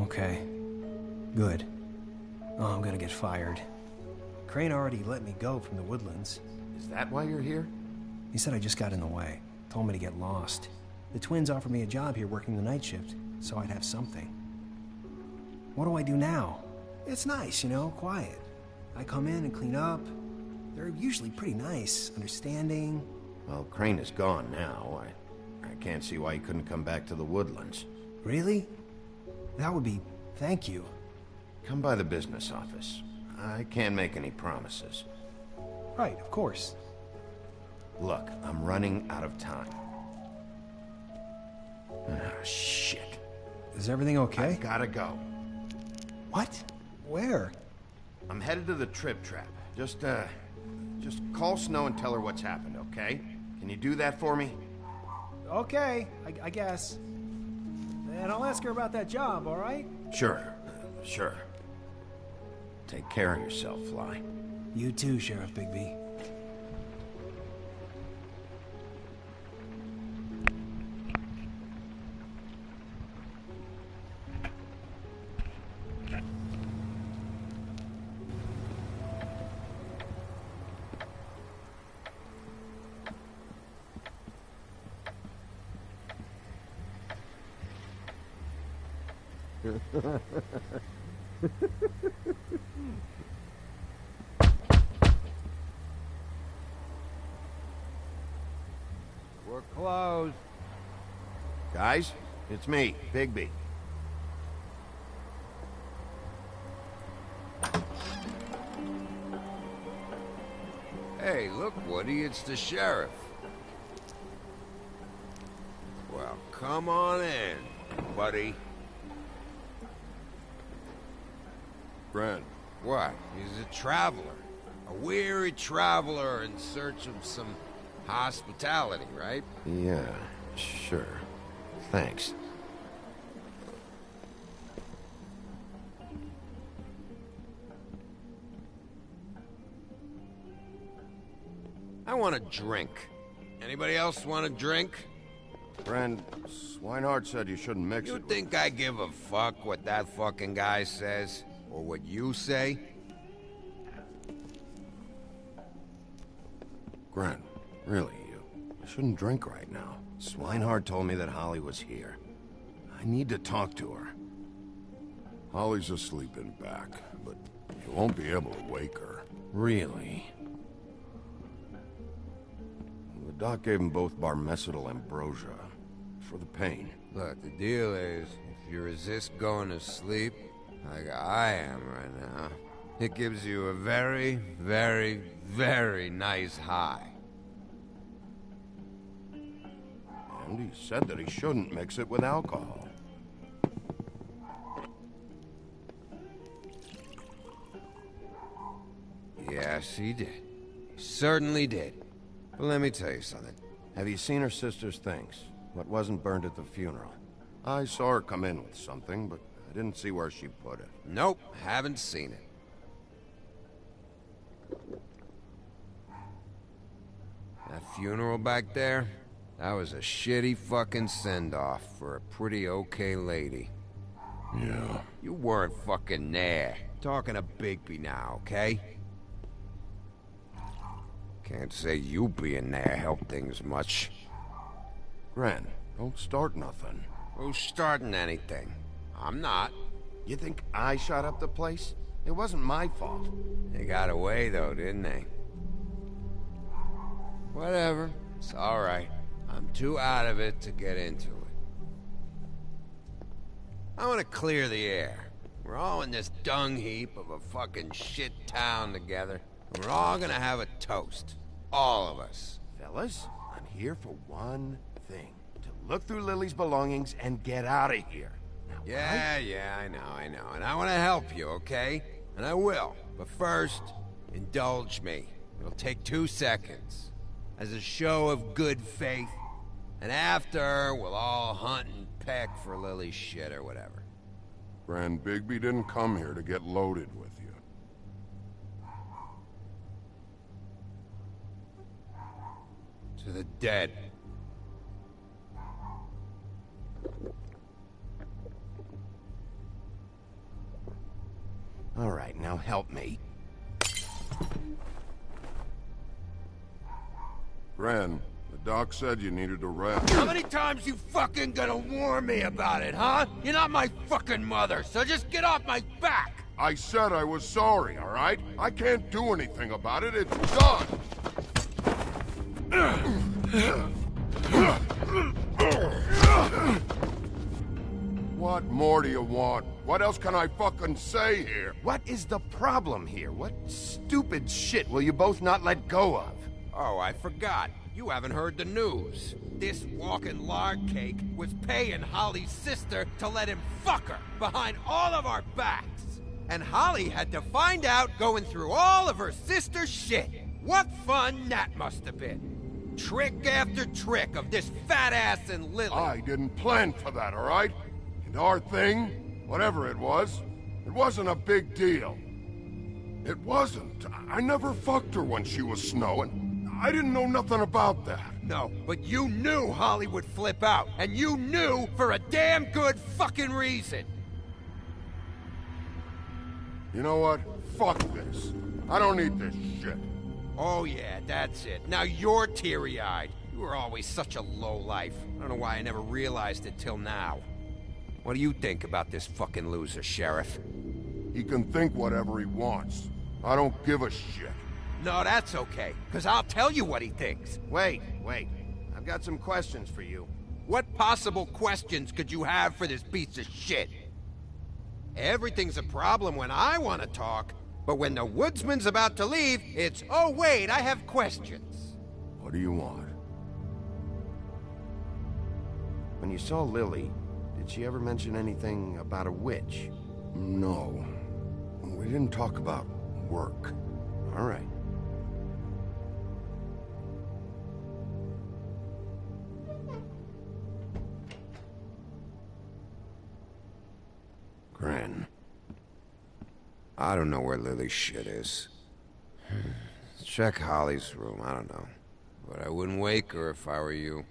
Okay. Good. Oh, I'm gonna get fired. Crane already let me go from the Woodlands. Is that why you're here? He said I just got in the way. Told me to get lost. The twins offered me a job here working the night shift, so I'd have something. What do I do now? It's nice, you know, quiet. I come in and clean up. They're usually pretty nice, understanding. Well, Crane is gone now. I can't see why he couldn't come back to the Woodlands. Really? That would be... thank you. Come by the business office. I can't make any promises. Right, of course. Look, I'm running out of time. Ah, shit. Is everything okay? I gotta go. What? Where? I'm headed to the Trip Trap. Just call Snow and tell her what's happened, okay? Can you do that for me? Okay, I guess. And I'll ask her about that job, all right? Sure. Take care of yourself, Fly. You too, Sheriff Bigby. We're closed. Guys, it's me, Bigby. Hey, look, Woody, it's the sheriff. Well, come on in, buddy. Brent. What? He's a traveler. A weary traveler in search of some hospitality, right? Yeah, sure. Thanks. I want a drink. Anybody else want a drink? Friend, Swinehart said you shouldn't mix it. You think I give a fuck what that fucking guy says? Or what you say? Grant, really, you shouldn't drink right now. Swinehart told me that Holly was here. I need to talk to her. Holly's asleep in back, but you won't be able to wake her. Really? The doc gave them both Barmecidal ambrosia for the pain. Look, the deal is, if you resist going to sleep, like I am right now, it gives you a very, very, very nice high. And he said that he shouldn't mix it with alcohol. Yes, he did. He certainly did. But let me tell you something. Have you seen her sister's things? What wasn't burned at the funeral? I saw her come in with something, but I didn't see where she put it. Nope, haven't seen it. That funeral back there? That was a shitty fucking send-off for a pretty okay lady. Yeah. You weren't fucking there. Talking to Bigby now, okay? Can't say you being there helped things much. Gran, don't start nothing. Who's starting anything? I'm not. You think I shot up the place? It wasn't my fault. They got away though, didn't they? Whatever. It's alright. I'm too out of it to get into it. I want to clear the air. We're all in this dung heap of a fucking shit town together. And we're all gonna have a toast. All of us. Fellas, I'm here for one thing. To look through Lily's belongings and get out of here. Now, Yeah, I know. And I want to help you, okay? And I will. But first, indulge me. It'll take 2 seconds. As a show of good faith. And after, we'll all hunt and peck for Lily's shit or whatever. Grand Bigby didn't come here to get loaded with you. To the dead. All right, now help me. Gran, the doc said you needed a rest. How many times you fucking gonna warn me about it, huh? You're not my fucking mother, so just get off my back! I said I was sorry, all right? I can't do anything about it. It's done. What more do you want? What else can I fucking say here? What is the problem here? What stupid shit will you both not let go of? Oh, I forgot. You haven't heard the news. This walking lard cake was paying Holly's sister to let him fuck her behind all of our backs. And Holly had to find out going through all of her sister's shit. What fun that must have been. Trick after trick of this fat ass and Lily. I didn't plan for that, all right? And our thing, whatever it wasn't a big deal. It wasn't. I never fucked her when she was snowing. I didn't know nothing about that. No, but you knew Holly would flip out, and you knew for a damn good fucking reason. You know what? Fuck this. I don't need this shit. Oh yeah, that's it. Now you're teary-eyed. You were always such a lowlife. I don't know why I never realized it till now. What do you think about this fucking loser, Sheriff? He can think whatever he wants. I don't give a shit. No, that's okay, because I'll tell you what he thinks. Wait. I've got some questions for you. What possible questions could you have for this piece of shit? Everything's a problem when I want to talk, but when the woodsman's about to leave, it's, oh wait, I have questions. What do you want? When you saw Lily, did she ever mention anything about a witch? No. We didn't talk about work. All right. Gran. I don't know where Lily's shit is. Check Holly's room, I don't know. But I wouldn't wake her if I were you.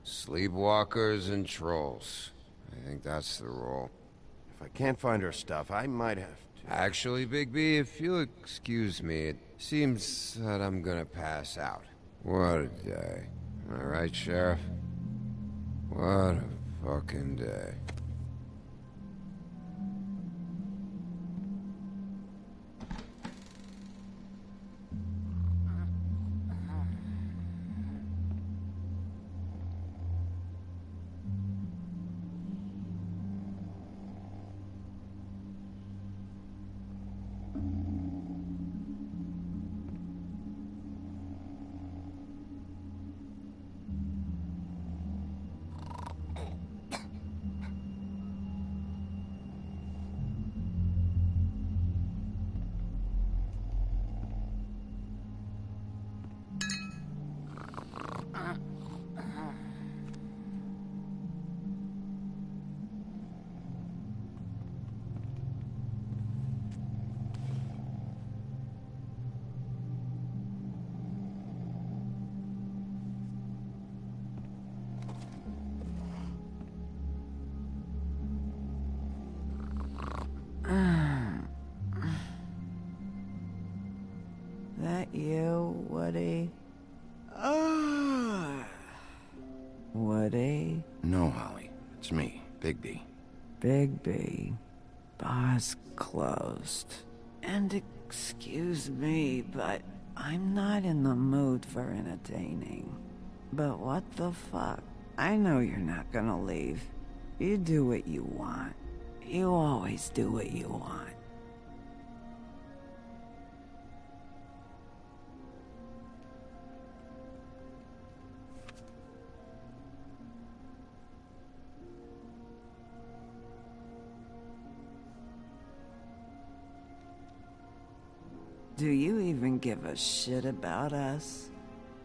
Sleepwalkers and trolls. I think that's the rule. If I can't find her stuff, I might have to... Actually, Bigby, if you'll excuse me, it seems that I'm gonna pass out. What a day. Am I right, Sheriff? What a fucking day. That you, Woody? Woody? No, Holly. It's me, Bigby. Bigby. Bar's closed. And excuse me, but I'm not in the mood for entertaining. But what the fuck? I know you're not gonna leave. You do what you want. You always do what you want. Do you even give a shit about us?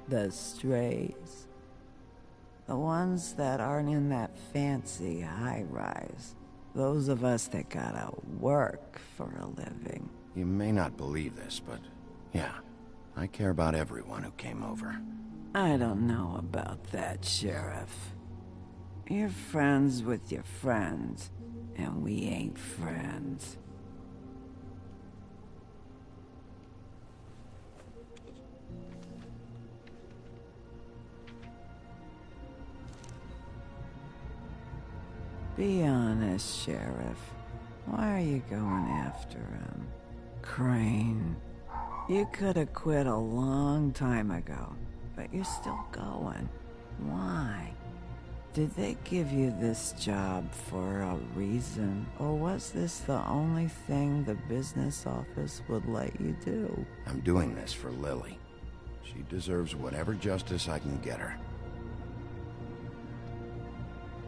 The strays? The ones that aren't in that fancy high-rise. Those of us that gotta work for a living. You may not believe this, but yeah, I care about everyone who came over. I don't know about that, Sheriff. You're friends with your friends, and we ain't friends. Be honest, Sheriff. Why are you going after him? Crane, you could have quit a long time ago, but you're still going. Why? Did they give you this job for a reason, or was this the only thing the business office would let you do? I'm doing this for Lily. She deserves whatever justice I can get her.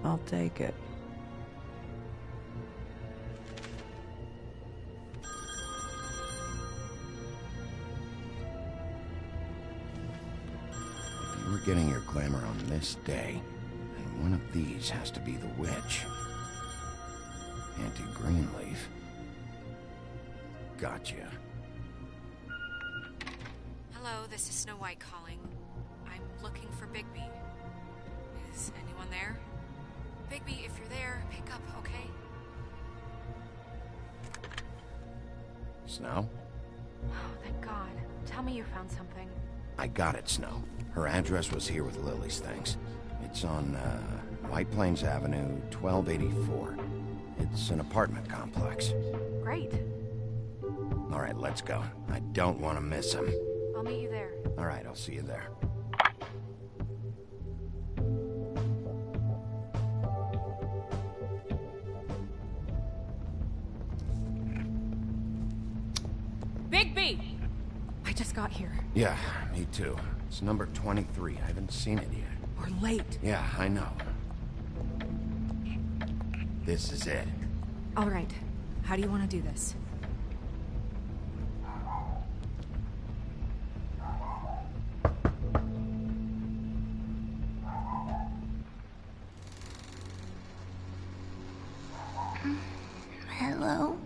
I'll take it. We're getting your glamour on this day, and one of these has to be the witch. Auntie Greenleaf. Gotcha. Hello, this is Snow White calling. I'm looking for Bigby. Is anyone there? Bigby, if you're there, pick up, okay? Snow? Oh, thank God. Tell me you found something. I got it, Snow. Her address was here with Lily's things. It's on, White Plains Avenue, 1284. It's an apartment complex. Great. All right, let's go. I don't want to miss him. I'll meet you there. All right, I'll see you there. Bigby! I just got here. Yeah, me too. It's number 23. I haven't seen it yet. We're late. Yeah, I know. This is it. All right. How do you want to do this? Hello?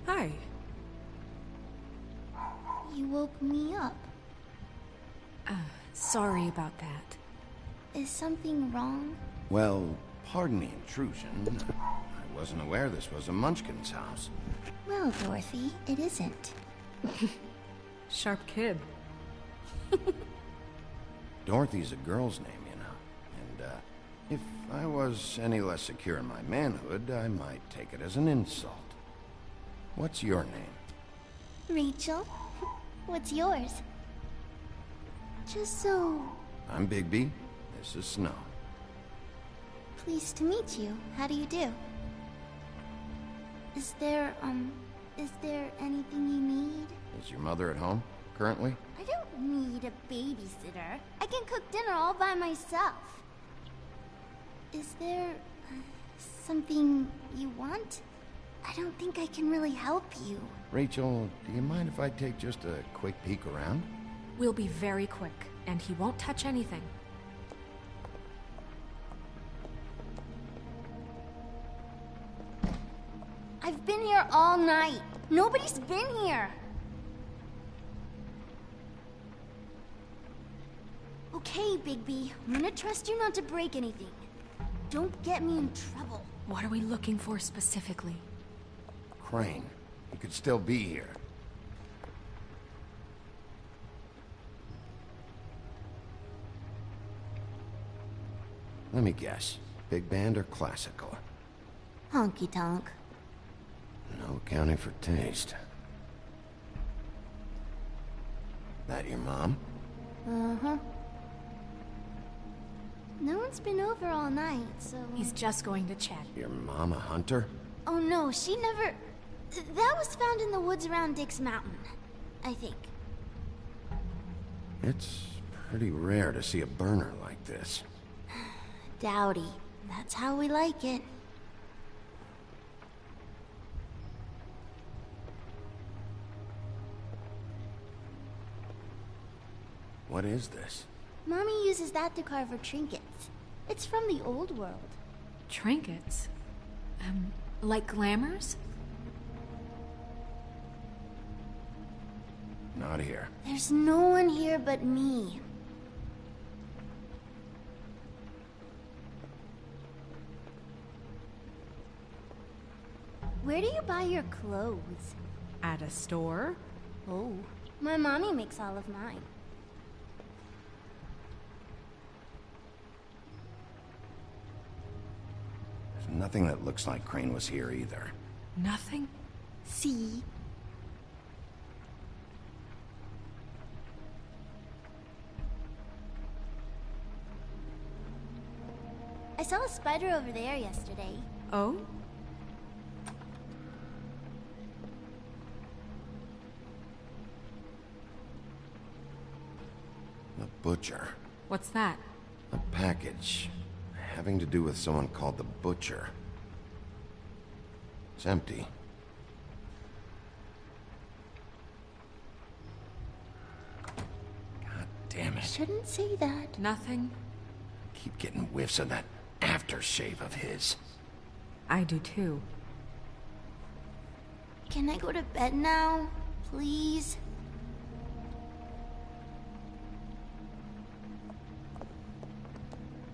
Hi. You woke me up. Sorry about that. Is something wrong? Well, pardon the intrusion. I wasn't aware this was a Munchkin's house. Well, Dorothy, it isn't. Sharp kid. Dorothy's a girl's name, you know. And, if I was any less secure in my manhood, I might take it as an insult. What's your name? Rachel? What's yours? Just so... I'm Bigby. This is Snow. Pleased to meet you. How do you do? Is there anything you need? Is your mother at home, currently? I don't need a babysitter. I can cook dinner all by myself. Is there... something you want? I don't think I can really help you. Rachel, do you mind if I take just a quick peek around? We'll be very quick, and he won't touch anything. I've been here all night. Nobody's been here. Okay, Bigby. I'm gonna trust you not to break anything. Don't get me in trouble. What are we looking for specifically? Crane. He could still be here. Let me guess. Big band or classical? Honky tonk. No accounting for taste. That your mom? Uh-huh. No one's been over all night, so... He's just going to check. Your mom a hunter? Oh no, she never... That was found in the woods around Dick's Mountain, I think. It's pretty rare to see a burner like this. Dowdy. That's how we like it. What is this? Mommy uses that to carve her trinkets. It's from the old world. Trinkets? Like glamours? Not here. There's no one here but me. Where do you buy your clothes? At a store? Oh, my mommy makes all of mine. There's nothing that looks like Crane was here either. Nothing? See? I saw a spider over there yesterday. Oh? The butcher. What's that? A package. Having to do with someone called the Butcher. It's empty. God damn it. Shouldn't say that. Nothing? Keep getting whiffs of that aftershave of his. I do too. Can I go to bed now? Please?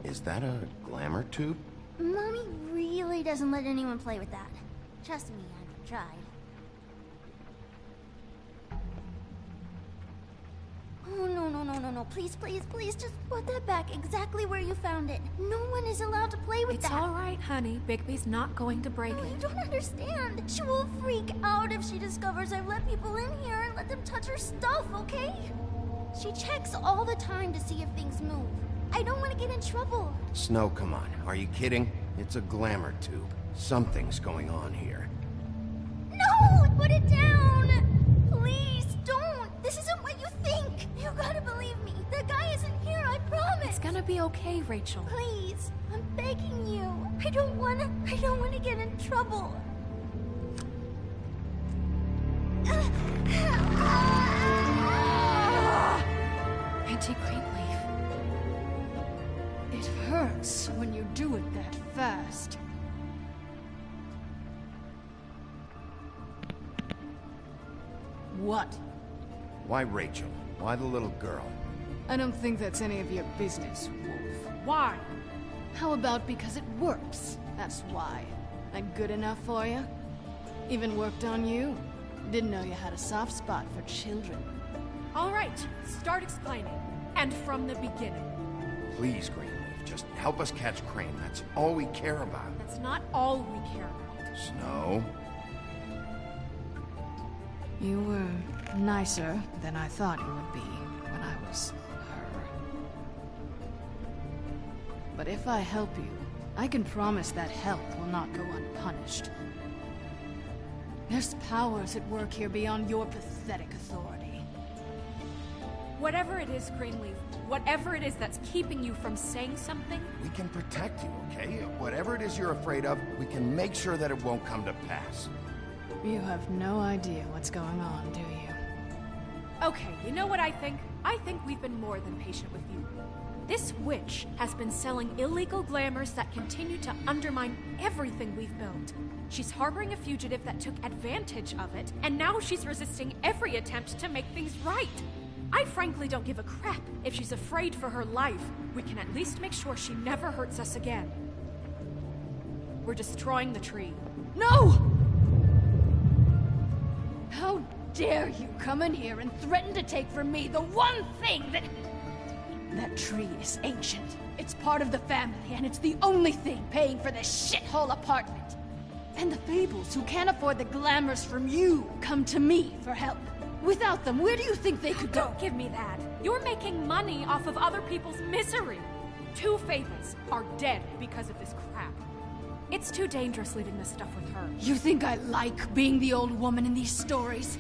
Is that a glamour tube? Mommy really doesn't let anyone play with that. Trust me, I've tried. Oh, no. Please, just put that back exactly where you found it. No one is allowed to play with that. It's all right, honey. Bigby's not going to break it. You don't understand. She will freak out if she discovers I've let people in here and let them touch her stuff, okay? She checks all the time to see if things move. I don't want to get in trouble. Snow, come on. Are you kidding? It's a glamour tube. Something's going on here. No! Put it down! Please, don't! This isn't what you think! You gotta believe me. The guy isn't here, I promise! It's gonna be okay, Rachel. Please, I'm begging you. I don't wanna get in trouble. Auntie Greenleaf. It hurts when you do it that fast. What? Why Rachel? Why the little girl? I don't think that's any of your business, Wolf. Why? How about because it works? That's why. I'm good enough for you? Even worked on you? Didn't know you had a soft spot for children. All right, start explaining. And from the beginning. Please, Greenleaf, just help us catch Crane. That's all we care about. That's not all we care about. Snow? You were nicer than I thought you would be when I was her. But if I help you, I can promise that help will not go unpunished. There's powers at work here beyond your pathetic authority. Whatever it is, Greenleaf, whatever it is that's keeping you from saying something... We can protect you, okay? Whatever it is you're afraid of, we can make sure that it won't come to pass. You have no idea what's going on, do you? Okay, you know what I think? I think we've been more than patient with you. This witch has been selling illegal glamours that continue to undermine everything we've built. She's harboring a fugitive that took advantage of it, and now she's resisting every attempt to make things right. I frankly don't give a crap if she's afraid for her life. We can at least make sure she never hurts us again. We're destroying the tree. No! How dare you come in here and threaten to take from me the one thing that... That tree is ancient. It's part of the family, and it's the only thing paying for this shithole apartment. And the fables who can't afford the glamours from you come to me for help. Without them, where do you think they could go? Don't give me that. You're making money off of other people's misery. 2 Fables are dead because of this crap. It's too dangerous leaving this stuff with her. You think I like being the old woman in these stories?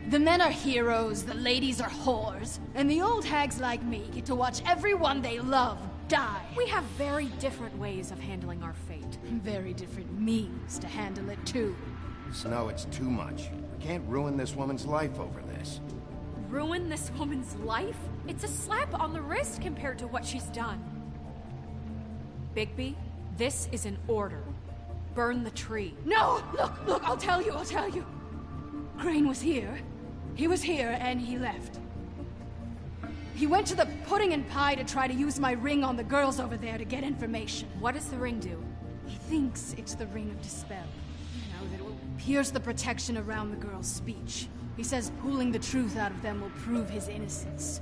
The men are heroes, the ladies are whores, and the old hags like me get to watch everyone they love die. We have very different ways of handling our fate. Very different means to handle it, too. Snow, it's too much. We can't ruin this woman's life over this. Ruin this woman's life? It's a slap on the wrist compared to what she's done. Bigby, this is an order. Burn the tree. No! Look, I'll tell you. Crane was here. He was here, and he left. He went to the pudding and pie to try to use my ring on the girls over there to get information. What does the ring do? He thinks it's the ring of dispel. You know, that it will pierce the protection around the girls' speech. He says pulling the truth out of them will prove his innocence.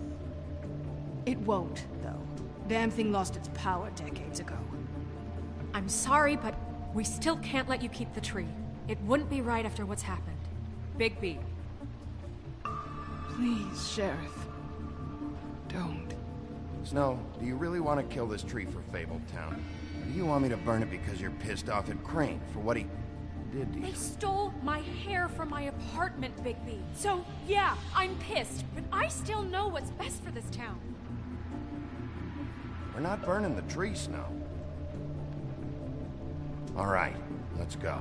It won't, though. Damn thing lost its power decades ago. I'm sorry, but we still can't let you keep the tree. It wouldn't be right after what's happened. Bigby. Please, Sheriff. Don't. Snow, do you really want to kill this tree for Fabletown? Or do you want me to burn it because you're pissed off at Crane for what he did to you? They stole my hair from my apartment, Bigby. So, yeah, I'm pissed, but I still know what's best for this town. We're not burning the tree, Snow. All right, let's go.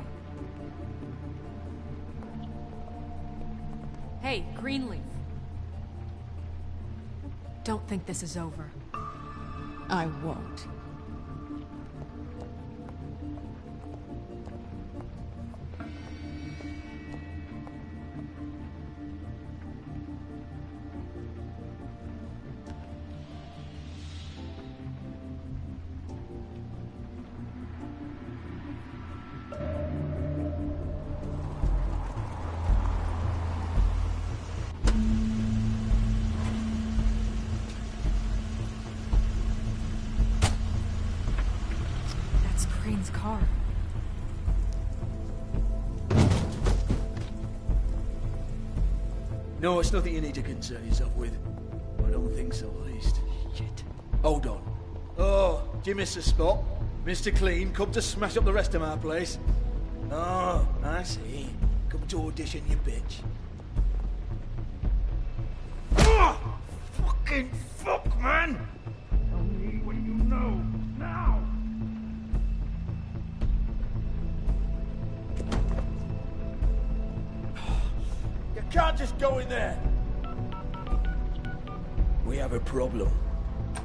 Hey, Greenleaf. Don't think this is over. I won't. Crane's car. No, it's nothing you need to concern yourself with. I don't think so, at least. Shit. Hold on. Oh, do you miss a spot? Mr. Clean, come to smash up the rest of my place. Oh, I see. Come to audition, you bitch. Oh, fucking fuck, man! Tell me what you know, now! You can't just go in there! We have a problem.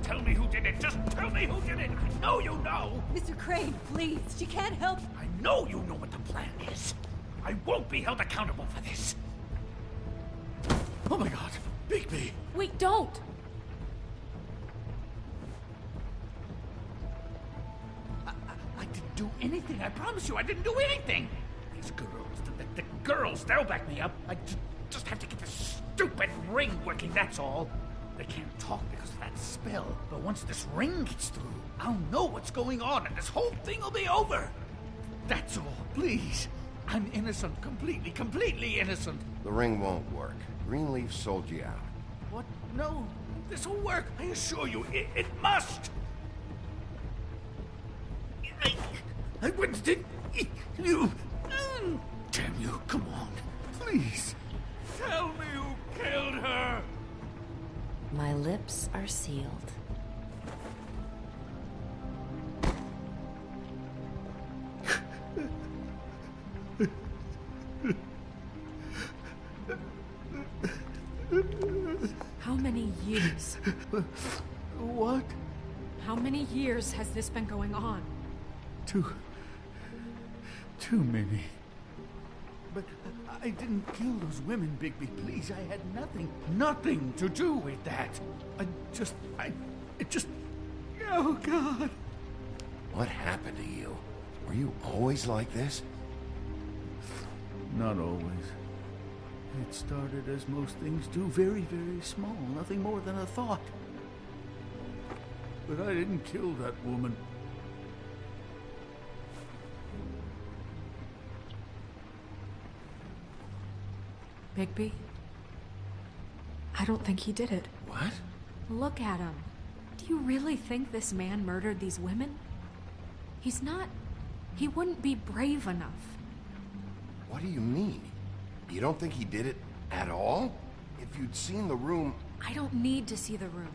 Tell me who did it! Just tell me who did it! I know you know! Mr. Crane, please. She can't help. I know you know what the plan is. I won't be held accountable for this. Oh my god, Bigby! Wait, don't! I didn't do anything. I promise you, I didn't do anything. These girls, the girls, they'll back me up. I just have to get this stupid ring working, that's all. They can't talk because of that spell, but once this ring gets through, I'll know what's going on and this whole thing will be over. That's all, please. I'm innocent, completely innocent. The ring won't work. Greenleaf sold you out. What? No, this will work. I assure you, it must. I wouldn't did you. Damn you, come on, please. Tell me who killed her. My lips are sealed. How many years? What? How many years has this been going on? Too many. But I didn't kill those women, Bigby. Please, I had nothing to do with that. It just... Oh, God. What happened to you? Were you always like this? Not always. It started as most things do, very, very small, nothing more than a thought. But I didn't kill that woman. Bigby? I don't think he did it. What? Look at him. Do you really think this man murdered these women? He's not... He wouldn't be brave enough. What do you mean? You don't think he did it at all? If you'd seen the room... I don't need to see the room.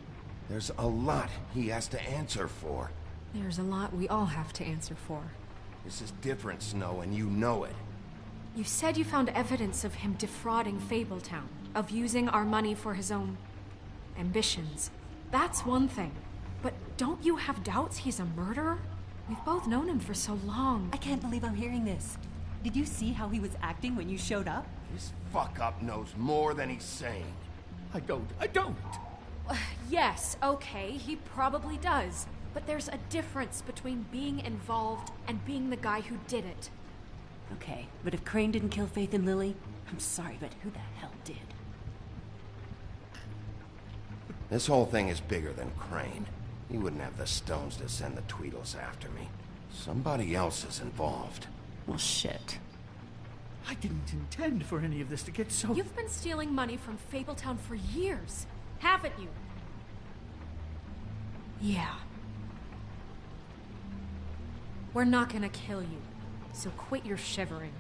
There's a lot he has to answer for. There's a lot we all have to answer for. This is different, Snow, and you know it. You said you found evidence of him defrauding Fabletown, of using our money for his own ambitions. That's one thing. But don't you have doubts he's a murderer? We've both known him for so long. I can't believe I'm hearing this. Did you see how he was acting when you showed up? This fuck-up knows more than he's saying. I don't. Yes, okay, he probably does. But there's a difference between being involved and being the guy who did it. Okay, but if Crane didn't kill Faith and Lily, I'm sorry, but who the hell did? This whole thing is bigger than Crane. He wouldn't have the stones to send the Tweedles after me. Somebody else is involved. Well, shit. I didn't intend for any of this to get so... You've been stealing money from Fabletown for years, haven't you? Yeah. We're not gonna kill you, so quit your shivering.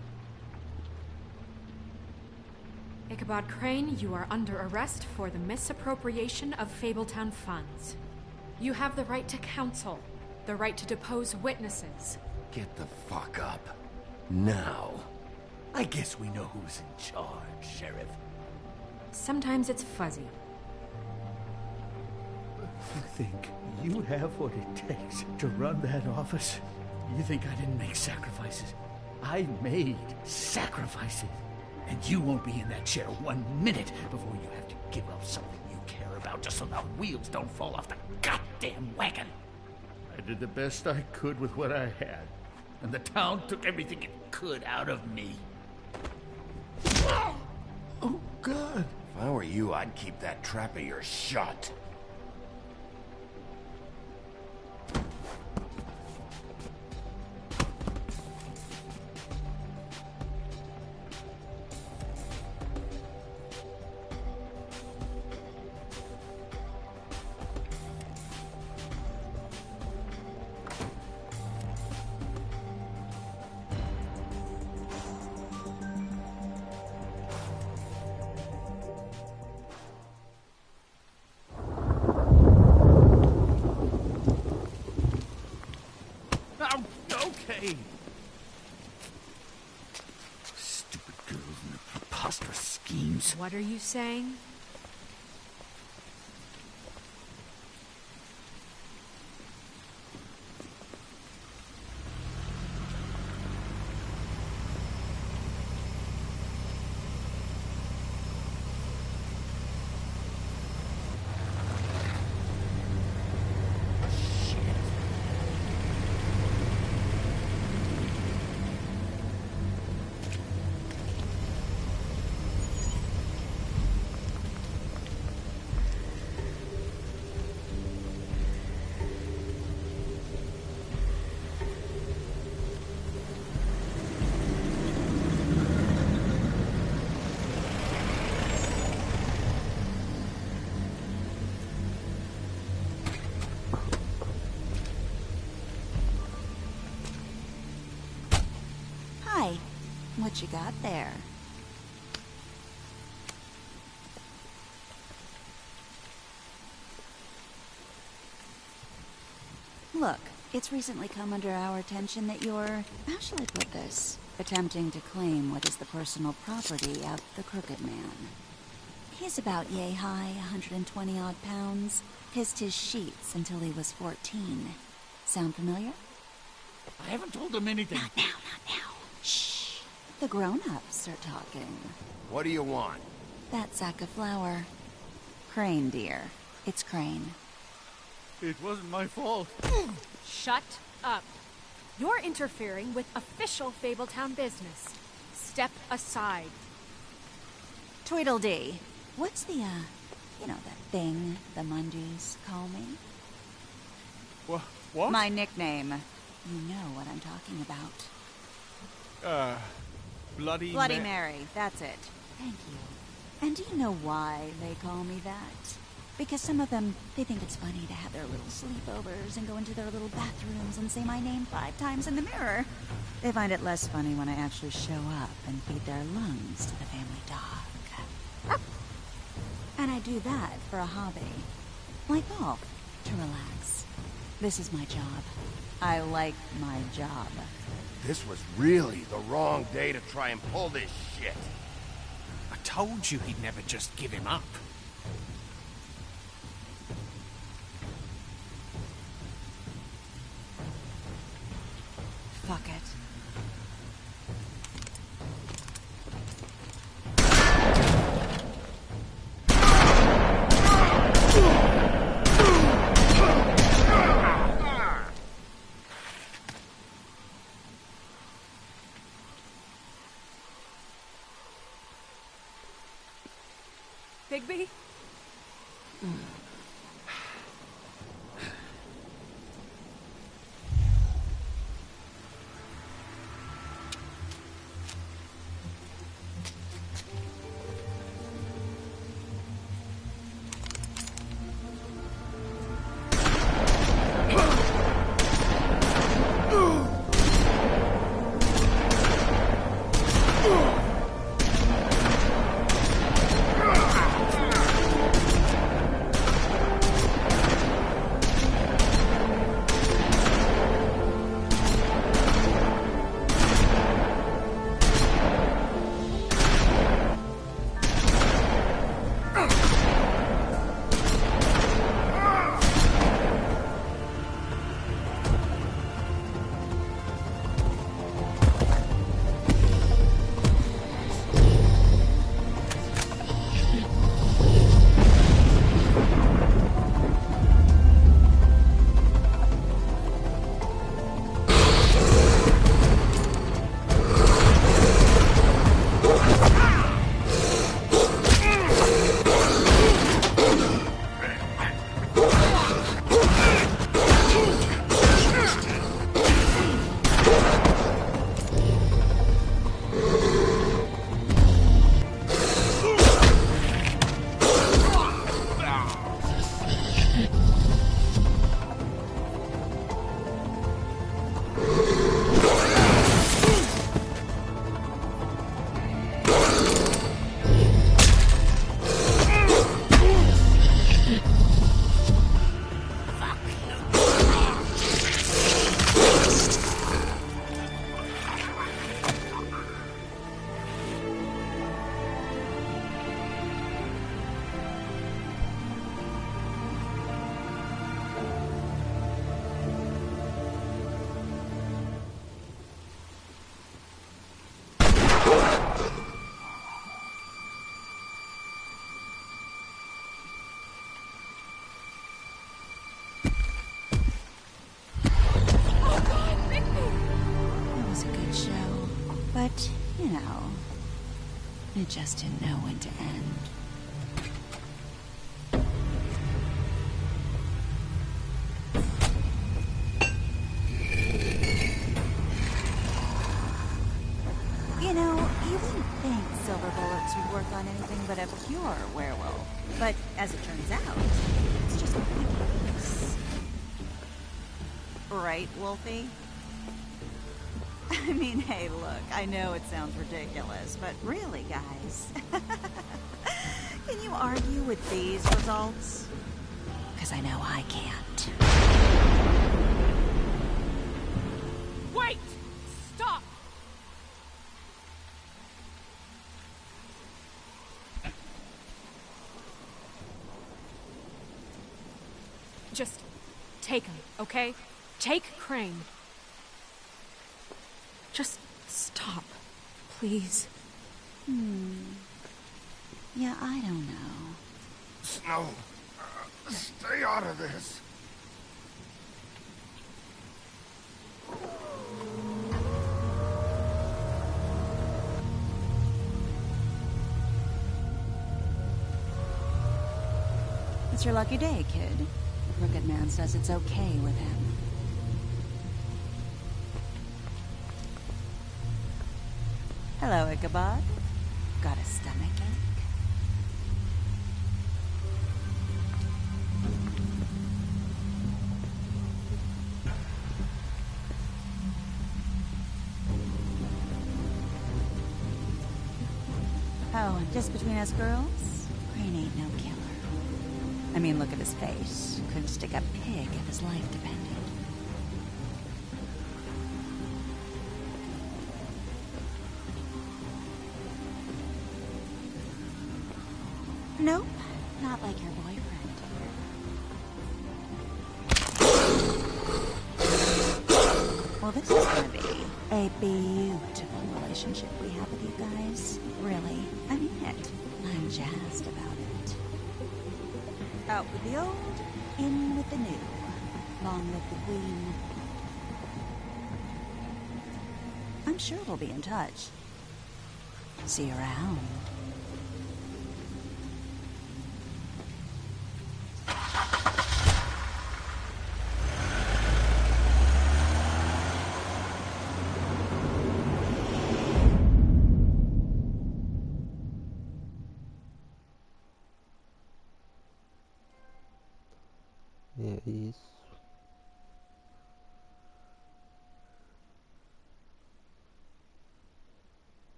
Ichabod Crane, you are under arrest for the misappropriation of Fabletown funds. You have the right to counsel, the right to depose witnesses. Get the fuck up. Now. I guess we know who's in charge, Sheriff. Sometimes it's fuzzy. You think you have what it takes to run that office? You think I didn't make sacrifices? I made sacrifices. And you won't be in that chair 1 minute before you have to give up something you care about just so the wheels don't fall off the goddamn wagon. I did the best I could with what I had, and the town took everything it could out of me. Oh, God. If I were you, I'd keep that trap of yours shut. Stupid girls and their preposterous schemes. What are you saying? What you got there? Look, it's recently come under our attention that you're, how shall I put this, attempting to claim what is the personal property of the Crooked Man. He's about yay high, 120 odd pounds, kissed his sheets until he was 14. Sound familiar? I haven't told him anything. Not now, not now. Shh. The grown-ups are talking. What do you want? That sack of flour. Crane, dear. It's Crane. It wasn't my fault. Shut up. You're interfering with official Fabletown business. Step aside. Tweedledee. What's the, you know, that thing the Mundies call me? What? My nickname. You know what I'm talking about. Bloody Bloody Mary, that's it. Thank you. And do you know why they call me that? Because some of them, they think it's funny to have their little sleepovers and go into their little bathrooms and say my name 5 times in the mirror. They find it less funny when I actually show up and feed their lungs to the family dog. And I do that for a hobby. Like golf, to relax. This is my job. I like my job. This was really the wrong day to try and pull this shit. I told you he'd never just give him up. Fuck it. Bigby? But, you know, it just didn't know when to end. You know, you wouldn't think silver bullets would work on anything but a pure werewolf. But as it turns out, it's just ridiculous. Right, Wolfie? I mean, hey, look, I know it sounds ridiculous, but really, guys, can you argue with these results? Because I know I can't. Wait! Stop! Just take him, okay? Take Crane. Just stop, please. Yeah, I don't know. Snow, stay out of this. It's your lucky day, kid. The Crooked Man says it's okay with him. Hello, Ichabod. Got a stomachache? Oh, and just between us girls, Crane ain't no killer. I mean, look at his face. Couldn't stick a pig if his life depended. Nope, not like your boyfriend. Well, this is gonna be a beautiful relationship we have with you guys. Really, I mean it. I'm jazzed about it. Out with the old, in with the new. Long live the queen. I'm sure we'll be in touch. See you around. É isso.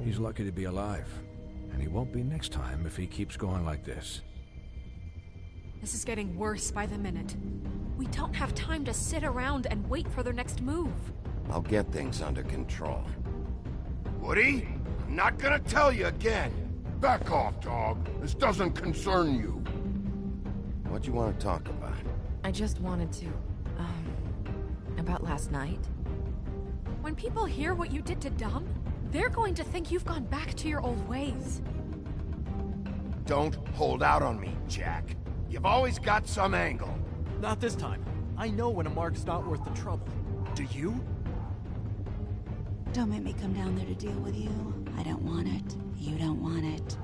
He's lucky to be alive, and he won't be next time if he keeps going like this. This is getting worse by the minute. We don't have time to sit around and wait for their next move. I'll get things under control. Woody, I'm not gonna tell you again. Back off, dog. This doesn't concern you. What do you want to talk about? I just wanted to, about last night. When people hear what you did to Dom, they're going to think you've gone back to your old ways. Don't hold out on me, Jack. You've always got some angle. Not this time. I know when a mark's not worth the trouble. Do you? Don't make me come down there to deal with you. I don't want it. You don't want it.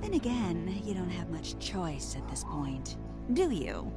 Then again, you don't have much choice at this point, do you?